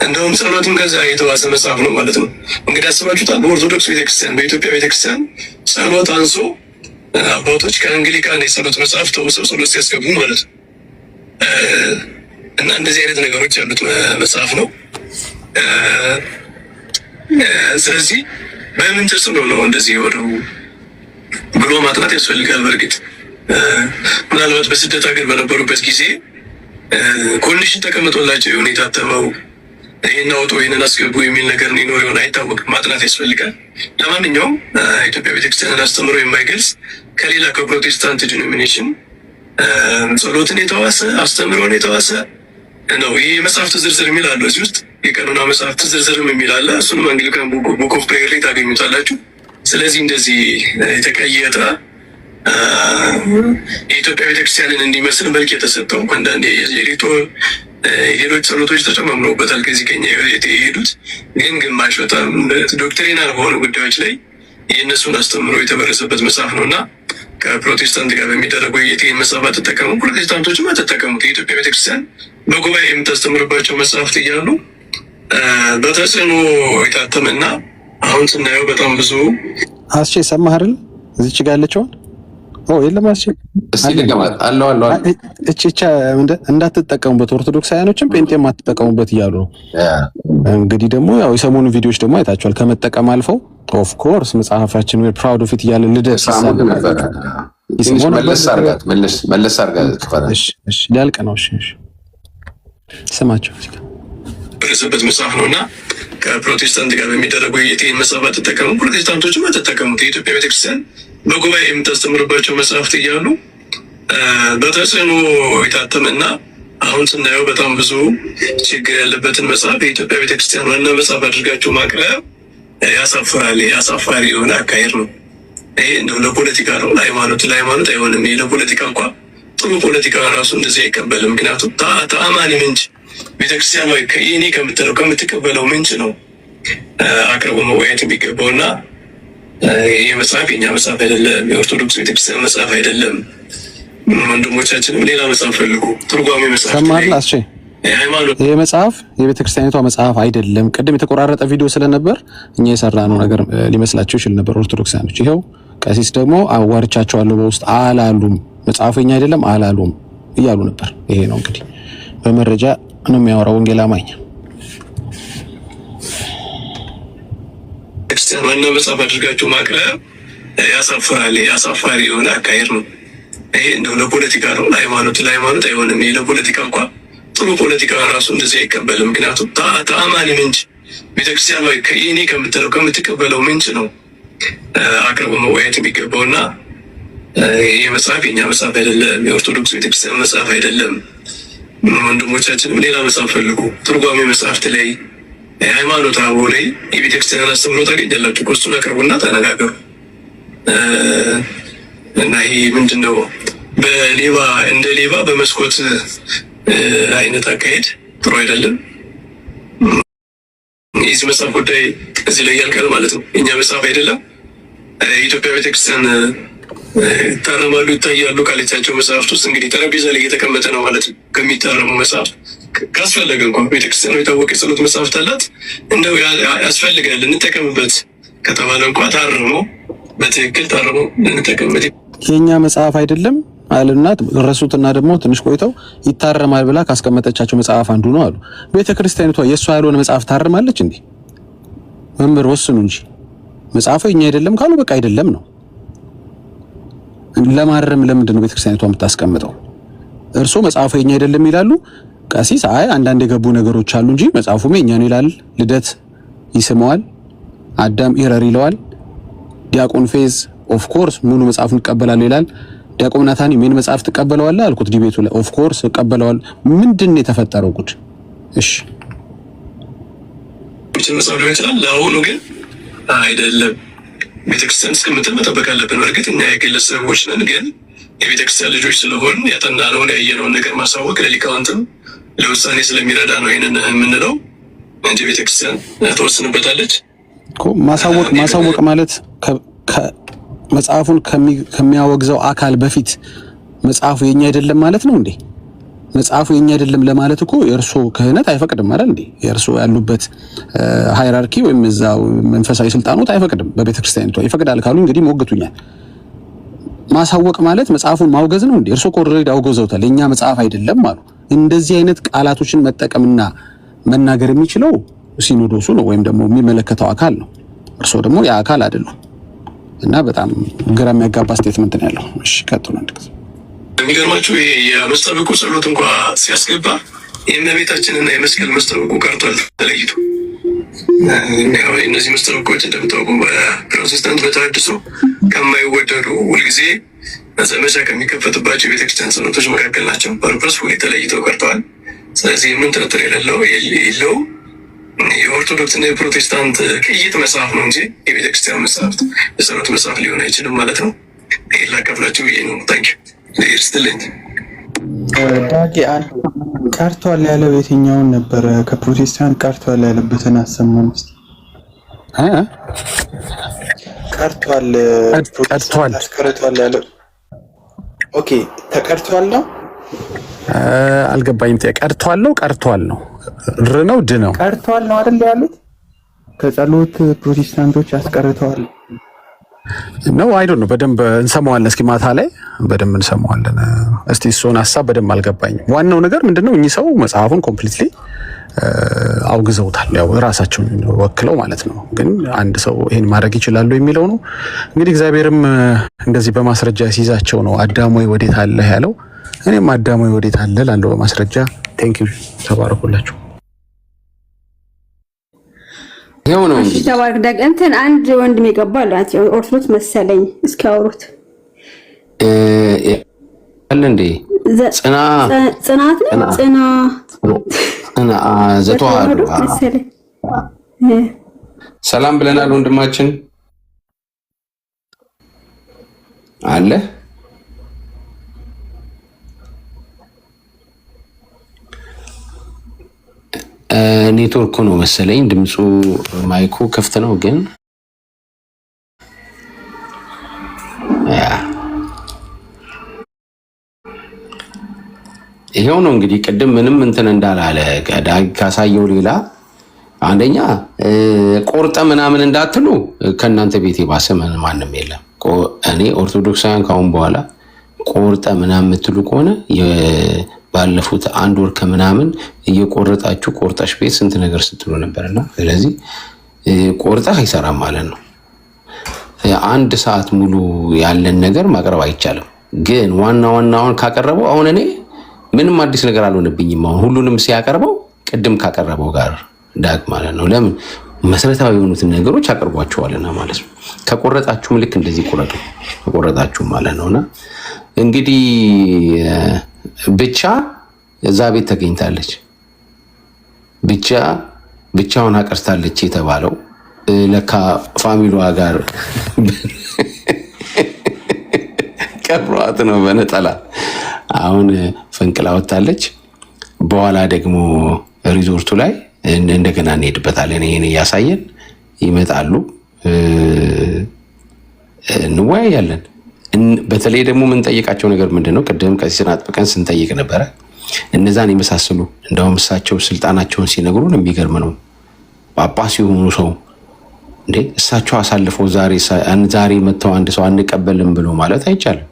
እንደውም ጸሎትም ከዛ የተዋሰ መጽሐፍ ነው ማለት ነው። እንግዲህ አስባችሁታል። በኦርቶዶክስ ቤተክርስቲያን፣ በኢትዮጵያ ቤተክርስቲያን ጸሎት አንሶ አባቶች ከአንግሊካን የጸሎት መጽሐፍ ተውሰው ጸሎት ሲያስገቡ ማለት ነው። እና እንደዚህ አይነት ነገሮች ያሉት መጽሐፍ ነው። ስለዚህ በምን ተጽዕኖ ነው እንደዚህ የሆነው ብሎ ማጥናት ያስፈልጋል። በእርግጥ ምናልባት በስደት ሀገር በነበሩበት ጊዜ ኮንዲሽን ተቀምጦላቸው የሆነ የታተመው ይህን አውጡ ይህንን አስገቡ የሚል ነገር ሊኖር ይሆን አይታወቅም። ማጥናት ያስፈልጋል። ለማንኛውም ኢትዮጵያ ቤተክርስቲያንን አስተምሮ የማይገልጽ ከሌላ ከፕሮቴስታንት ዲኖሚኔሽን ጸሎትን የተዋሰ አስተምሮን የተዋሰ ነው። ይህ የመጽሐፍት ዝርዝር የሚል አለ እዚህ ውስጥ፣ የቀኖና መጽሐፍት ዝርዝርም የሚል አለ። እሱንም አንግሊካን ቡክ ኦፍ ፕሬየር ላይ ታገኙታላችሁ። ስለዚህ እንደዚህ የተቀየጠ የኢትዮጵያ ቤተክርስቲያንን እንዲመስል መልክ የተሰጠው አንዳንድ ሌሎች ጸሎቶች ተጨማምረውበታል። ከዚህ ከኛ የሄዱት ግን ግማሽ በጣም ዶክትሪናል በሆኑ ጉዳዮች ላይ የእነሱን አስተምሮ የተበረሰበት መጽሐፍ ነው እና ከፕሮቴስታንት ጋር በሚደረገው የቴን መጽሐፍ አትጠቀሙ፣ ፕሮቴስታንቶችም አትጠቀሙት። የኢትዮጵያ ቤተክርስቲያን በጉባኤ የምታስተምርባቸው መጽሐፍት እያሉ በተጽዕኖ የታተመና አሁን ስናየው በጣም ብዙ አስቼ ሰማህ አይደል? እዚች ጋር ያለችውን የለም አስቼ እቺ እንዳትጠቀሙበት ኦርቶዶክሳውያኖችም ጴንጤም አትጠቀሙበት እያሉ ነው። እንግዲህ ደግሞ ያው የሰሞኑ ቪዲዮዎች ደግሞ አይታችኋል። ከመጠቀም አልፈው ኦፍ ኮርስ መጽሐፋችን ወይ ፕራውድ ኦፍ ኢት እያለ ልደት መለስ አርጋ ሊያልቅ ነው። ስማቸው በረሰበት መጽሐፍ ነው እና ከፕሮቴስታንት ጋር በሚደረገው የቴን መጽሐፍ አትጠቀሙ፣ ፕሮቴስታንቶችም አትጠቀሙት። የኢትዮጵያ ቤተክርስቲያን በጉባኤ የምታስተምርባቸው መጽሐፍት እያሉ በተጽዕኖ የታተመና አሁን ስናየው በጣም ብዙ ችግር ያለበትን መጽሐፍ የኢትዮጵያ ቤተክርስቲያን ዋና መጽሐፍ አድርጋችሁ ማቅረብ ያሳፍራል። አሳፋሪ የሆነ አካሄድ ነው። ይሄ እንደው ለፖለቲካ ነው፣ ለሃይማኖት አይሆንም። ይሄ ለፖለቲካ እንኳ ጥሩ ፖለቲካ ራሱ እንደዚህ አይቀበልም። ምክንያቱም ተአማኒ ምንጭ ቤተክርስቲያን ወይ ከእኔ ከምትቀበለው ምንጭ ነው አቅርቦ መወያየት የሚገባውና ይህ መጽሐፍ የኛ መጽሐፍ አይደለም፣ የኦርቶዶክስ ቤተክርስቲያን መጽሐፍ አይደለም። ወንድሞቻችንም ሌላ መጽሐፍ ፈልጉ፣ ትርጓሜ መጽሐፍ ሰማርላስቼ ይህ መጽሐፍ የቤተክርስቲያኒቷ መጽሐፍ አይደለም። ቅድም የተቆራረጠ ቪዲዮ ስለነበር እኛ የሰራነው ነገር ሊመስላቸው ይችል ነበር ኦርቶዶክሳኖች። ይኸው ቀሲስ ደግሞ አዋርቻቸዋለሁ በውስጥ አላሉም፣ መጽሐፉ የኛ አይደለም አላሉም እያሉ ነበር። ይሄ ነው እንግዲህ በመረጃ ነው የሚያወራው ወንጌል አማኝ። ቤተክርስቲያን ዋና መጽሐፍ አድርጋችሁ ማቅረብ ያሳፍራል። አሳፋሪ የሆነ አካሄድ ነው። ይሄ እንደው ለፖለቲካ ነው፣ ለሃይማኖት አይሆንም። ይሄ ለፖለቲካ እንኳ ጥሩ ፖለቲካ ራሱ እንደዚህ አይቀበልም። ምክንያቱም ተአማኒ ምንጭ ቤተክርስቲያን ወይ ከእኔ ከምትቀበለው ምንጭ ነው አቅርቦ መወያየት የሚገባውና ይህ መጽሐፍ የኛ መጽሐፍ አይደለም፣ የኦርቶዶክስ ቤተክርስቲያን መጽሐፍ አይደለም። ወንድሞቻችንም ሌላ መጽሐፍ ፈልጉ፣ ትርጓሜ መጽሐፍት ላይ ሃይማኖት አበው ላይ የቤተክርስቲያን አስተምሮ ታገኛላችሁ። ኮስቱን አቅርቡና ተነጋገሩ እና ይሄ ምንድነው እንደ ሌባ በመስኮት አይነት አካሄድ ጥሩ አይደለም። የዚህ መጽሐፍ ጉዳይ እዚህ ላይ ያልቃል ማለት ነው። የኛ መጽሐፍ አይደለም። የኢትዮጵያ ቤተክርስቲያን ይታረማሉ ይታያሉ ካለቻቸው መጽሐፍት ውስጥ እንግዲህ ጠረጴዛ ላይ እየተቀመጠ ነው ማለት ነው። ከሚታረሙ መጽሐፍ ካስፈለገ እንኳን ቤተክርስቲያኑ የታወቀ የጸሎት መጽሐፍት አላት፣ እንደው ያስፈልጋል እንጠቀምበት ከተባለ እንኳ ታርሞ በትክክል ታርሞ እንጠቀምበት። የኛ መጽሐፍ አይደለም አለና ረሱትና ደግሞ ትንሽ ቆይተው ይታረማል ብላ ካስቀመጠቻቸው መጽሐፍ አንዱ ነው አሉ። ቤተክርስቲያኒቷ የእሷ ያልሆነ መጽሐፍ ታርማለች እንዴ? መምህር ወስኑ እንጂ መጽሐፉ የኛ አይደለም ካሉ በቃ አይደለም ነው። ለማረም ለምንድን ነው ቤተክርስቲያኒቷ የምታስቀምጠው? እርሶ መጽሐፉ የኛ አይደለም ይላሉ። ቀሲስ አይ አንዳንድ የገቡ ነገሮች አሉ እንጂ መጽሐፉም የኛ ነው ይላል። ልደት ይስመዋል፣ አዳም ኢረር ይለዋል። ዲያቆን ፌዝ ኦፍ ኮርስ ሙሉ መጽሐፉን ይቀበላል ይላል። ዲያቆን ናታኒ ምን መጽሐፍ ትቀበለዋለህ አልኩት ዲቤቱ ላይ። ኦፍ ኮርስ እቀበለዋል። ምንድን ነው የተፈጠረው ጉድ? እሺ መጽሐፍ ሊሆን ይችላል። ለአሁኑ ግን አይደለም። ቤተክርስቲያን እስከምትል መጠበቅ አለብን። በእርግጥ እኛ የግለሰቦች ነን፣ ግን የቤተክርስቲያን ልጆች ስለሆን ያጠናነውን ያየነውን ነገር ማሳወቅ ለሊቃውንትም ለውሳኔ ስለሚረዳ ነው ይህንን የምንለው እንጂ ቤተክርስቲያን ተወስንበታለች። ማሳወቅ ማለት መጽሐፉን ከሚያወግዘው አካል በፊት መጽሐፉ የኛ አይደለም ማለት ነው እንዴ? መጽሐፉ የኛ አይደለም ለማለት እኮ የእርሶ ክህነት አይፈቅድም አይደል እንዴ? የእርሶ ያሉበት ሃይራርኪ ወይም እዛው መንፈሳዊ ስልጣኖት አይፈቅድም። በቤተክርስቲያኒቷ ይፈቅዳል ካሉ እንግዲህ ሞግቱኛል። ማሳወቅ ማለት መጽሐፉን ማውገዝ ነው እንዴ? እርሶ ኦልሬዲ አውገዘውታል። የኛ መጽሐፍ አይደለም አሉ። እንደዚህ አይነት ቃላቶችን መጠቀምና መናገር የሚችለው ሲኖዶሱ ነው ወይም ደግሞ የሚመለከተው አካል ነው። እርሶ ደግሞ ያ አካል አይደሉም። እና በጣም ግራ የሚያጋባ ስቴትመንት ነው ያለው። እሺ ቀጥሉ። የሚገርማችሁ ይሄ የመስጠብቁ ጸሎት እንኳ ሲያስገባ የእመቤታችንና የመስቀል መስጠብቁ ቀርቷል ተለይቶ። እነዚህ መስጠብቆች እንደምታውቁ በፕሮቴስታንት በተሐድሶ ከማይወደዱ ሁልጊዜ ዘመቻ ከሚከፈትባቸው የቤተክርስቲያን ጸሎቶች መካከል ናቸው። ፐርፐስ ተለይተው ቀርተዋል። ስለዚህ ምን ጥርጥር የለው የኦርቶዶክስ እና የፕሮቴስታንት ቅይጥ መጽሐፍ ነው እንጂ የቤተክርስቲያን መጽሐፍት የጸሎት መጽሐፍ ሊሆን አይችልም ማለት ነው። ላካፍላችሁ ብዬ ነው። ታንክ ዩ ስትልኝ ዳጊ ቀርቷል ያለው የትኛውን ነበረ? ከፕሮቴስታንት ቀርቷል ያለበትን አሰማን እስኪ። ቀርቷል ያለው ኦኬ፣ ተቀርቷል ነው አልገባኝም። ቀርቷል ነው ር ነው ድ ነው ቀርቷል ነው አይደል ያሉት? ከጸሎት ፕሮቴስታንቶች ያስቀርተዋል ነው አይዶ ነው። በደንብ እንሰማዋለን። እስኪ ማታ ላይ በደንብ እንሰማዋለን። እስቲ እሱን ሐሳብ በደንብ አልገባኝም። ዋናው ነገር ምንድነው እኚህ ሰው መጽሐፉን ኮምፕሊትሊ አውግዘውታል። ያው ራሳቸውን ወክለው ማለት ነው። ግን አንድ ሰው ይሄን ማድረግ ይችላሉ የሚለው ነው። እንግዲህ እግዚአብሔርም እንደዚህ በማስረጃ ሲይዛቸው ነው አዳም ወይ ወዴት አለ ያለው። እኔም አዳም ወይ ወዴት አለ ላለው በማስረጃ ቴንክ ዩ ተባረኩላችሁ። ይሄው ነው እሺ ተባረክ። እንትን አንድ ወንድም ይገባል ኦርቶዶክስ መሰለኝ። እስኪ አውሩት አለ እንዴ ጽናት ዘተዋህዶ መሰለኝ። ሰላም ብለናል ወንድማችን አለ። ኔትወርኩ ነው መሰለኝ ድምፁ ማይኩ ክፍት ነው ግን ይሄው ነው እንግዲህ ቅድም ምንም እንትን እንዳላለ ዳግ ካሳየው ሌላ አንደኛ ቆርጠ ምናምን እንዳትሉ ከናንተ ቤት የባሰ ማንም የለም። እኔ ኦርቶዶክሳውያን ካሁን በኋላ ቆርጠ ምናምን የምትሉ ከሆነ ባለፉት አንድ ወር ከምናምን እየቆረጣችሁ ቆርጠሽ ቤት ስንት ነገር ስትሉ ነበርና ስለዚህ ቆርጠህ አይሰራም ማለት ነው። አንድ ሰዓት ሙሉ ያለን ነገር ማቅረብ አይቻልም። ግን ዋናውን ካቀረበው አሁን እኔ ምንም አዲስ ነገር አልሆነብኝም። አሁን ሁሉንም ሲያቀርበው ቅድም ካቀረበው ጋር ዳግ ማለት ነው። ለምን መሰረታዊ የሆኑትን ነገሮች አቅርቧቸዋልና ማለት ነው። ከቆረጣችሁም ልክ እንደዚህ ቆረጡ ከቆረጣችሁ ማለት ነውና እንግዲህ ብቻ እዛ ቤት ተገኝታለች። ብቻውን አቀርታለች የተባለው ለካ ፋሚሊዋ ጋር ቀብሯት ነው በነጠላ። አሁን ፈንቅላ ወጣለች። በኋላ ደግሞ ሪዞርቱ ላይ እንደገና እንሄድበታለን። ይሄን እያሳየን ይመጣሉ፣ እንወያያለን። በተለይ ደግሞ የምንጠይቃቸው ነገር ምንድነው? ቅድም ቀሲስን አጥብቀን ስንጠይቅ ነበረ። እነዛን የመሳሰሉ እንደውም እሳቸው ስልጣናቸውን ሲነግሩን የሚገርም ነው። ጳጳስ የሆኑ ሰው እንዴ እሳቸው አሳልፈው ዛሬ መጥተው አንድ ሰው አንቀበልም ብሎ ማለት አይቻልም።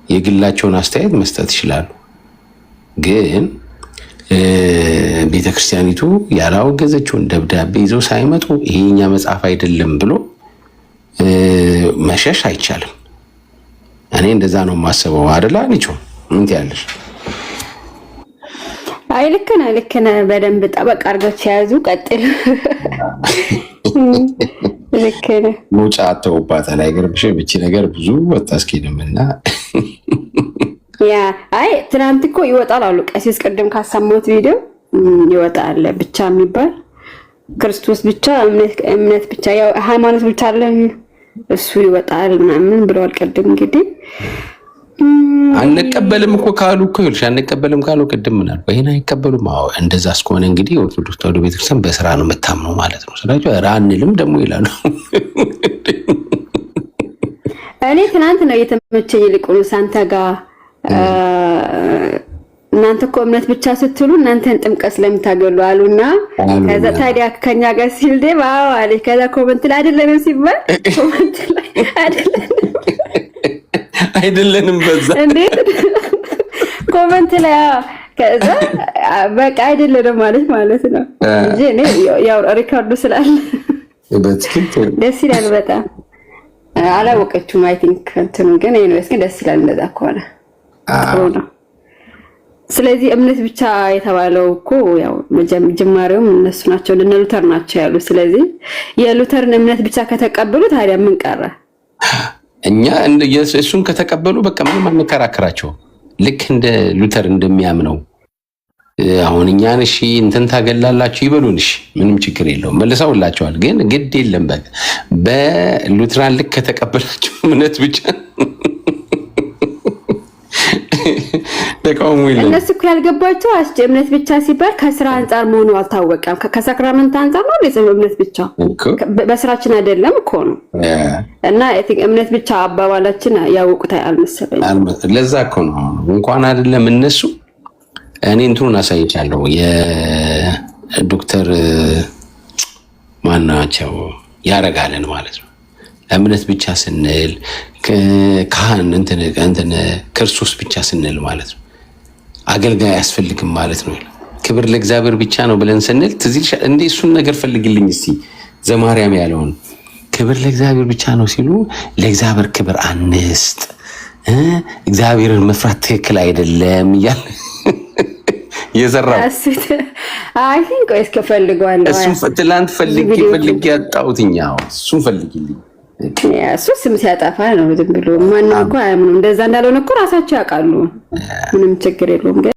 የግላቸውን አስተያየት መስጠት ይችላሉ። ግን ቤተክርስቲያኒቱ ያላወገዘችውን ደብዳቤ ይዘው ሳይመጡ ይሄኛ መጽሐፍ አይደለም ብሎ መሸሽ አይቻልም። እኔ እንደዛ ነው የማስበው። አይደል አንቺ ምን ትያለሽ? አይ ልክ ነህ። በደንብ ጠበቅ አድርጋችሁ ያዙ። ቀጥል። ልክ ነህ። ሙጫ አተውባታል። አይገርምሽም? እቺ ነገር ብዙ አታስኬድምና አይ ትናንት እኮ ይወጣል አሉ ቀሲስ። ቅድም ካሰማሁት ቪዲዮ ይወጣል ብቻ የሚባል ክርስቶስ ብቻ እምነት ብቻ ያው ሃይማኖት ብቻ አይደለም እሱ ይወጣል ምናምን ብለዋል። ቅድም እንግዲህ አንቀበልም እኮ ካሉ እኮ ይልሽ አንቀበልም ካሉ ቅድም ምን አልኩ? ይሄን አይቀበሉም። አዎ እንደዛ እስከሆነ እንግዲህ ኦርቶዶክስ ተዋሕዶ ቤተክርስቲያን በስራ ነው የምታምነው ማለት ነው። ስለዚህ ራንልም ደግሞ ይላሉ። እኔ ትናንት ነው የተመቸኝ ይልቁንስ አንተ ጋር እናንተ እኮ እምነት ብቻ ስትሉ እናንተን ጥምቀት ስለምታገሉ አሉና ከዛ ታዲያ ከኛ ጋር ሲል ደባ አለ። ከዛ ኮመንት ላይ አይደለንም ሲባል ኮመንት ላይ አይደለንም በዛ እንዴት ኮመንት ላይ ከዛ በቃ አይደለንም ማለት ነው እንጂ እኔ ያው ሪካርዱ ስላለ በትክክል ደስ ይላል በጣም አላወቀችውም። አይ ቲንክ እንትኑ ግን ኤኒዌይስ ግን ደስ ይላል እንደዛ ከሆነ ነው። ስለዚህ እምነት ብቻ የተባለው እኮ ያው ጅማሬውም እነሱ ናቸው ለነ ሉተር ናቸው ያሉ። ስለዚህ የሉተርን እምነት ብቻ ከተቀበሉ ታዲያ ምን ቀረ? እኛ እሱን ከተቀበሉ በቃ ምንም አንከራከራቸው። ልክ እንደ ሉተር እንደሚያምነው አሁን እኛን እሺ እንትን ታገላላችሁ ይበሉን፣ እሺ ምንም ችግር የለውም መልሰውላቸዋል። ግን ግድ የለም በሉትራን ልክ ከተቀበላችሁ እምነት ብቻ ተቃውሞ የለም። እነሱ እኮ ያልገባቸው እምነት ብቻ ሲባል ከስራ አንጻር መሆኑ አልታወቀም። ከሳክራመንት አንጻር ነው እምነት ብቻ በስራችን አይደለም እኮ ነው። እና እምነት ብቻ አባባላችን ያውቁት አልመሰለኝም። ለዛ እኮ ነው እንኳን አይደለም እነሱ እኔ እንትኑን አሳይቻለሁ። የዶክተር ማናቸው ያረጋልን ማለት ነው። እምነት ብቻ ስንል ካህን እንትን ክርስቶስ ብቻ ስንል ማለት ነው አገልጋይ አያስፈልግም ማለት ነው። ክብር ለእግዚአብሔር ብቻ ነው ብለን ስንል ትዝል እንዴ እሱን ነገር ፈልግልኝ እስቲ ዘማርያም ያለውን ክብር ለእግዚአብሔር ብቻ ነው ሲሉ ለእግዚአብሔር ክብር አንስጥ፣ እግዚአብሔርን መፍራት ትክክል አይደለም እያለ የዘራው አይ ቲንክ ወይስ ከፈልገዋለሁ እሱን ትላንት ፈልጌ ያጣሁትኛው እሱን ፈልግልኝ እሱ ስም ሲያጠፋ ነው ዝም ብሎ ማንም እኮ አያምኑም። እንደዛ እንዳልሆነ እኮ ራሳቸው ያውቃሉ። ምንም ችግር የለውም።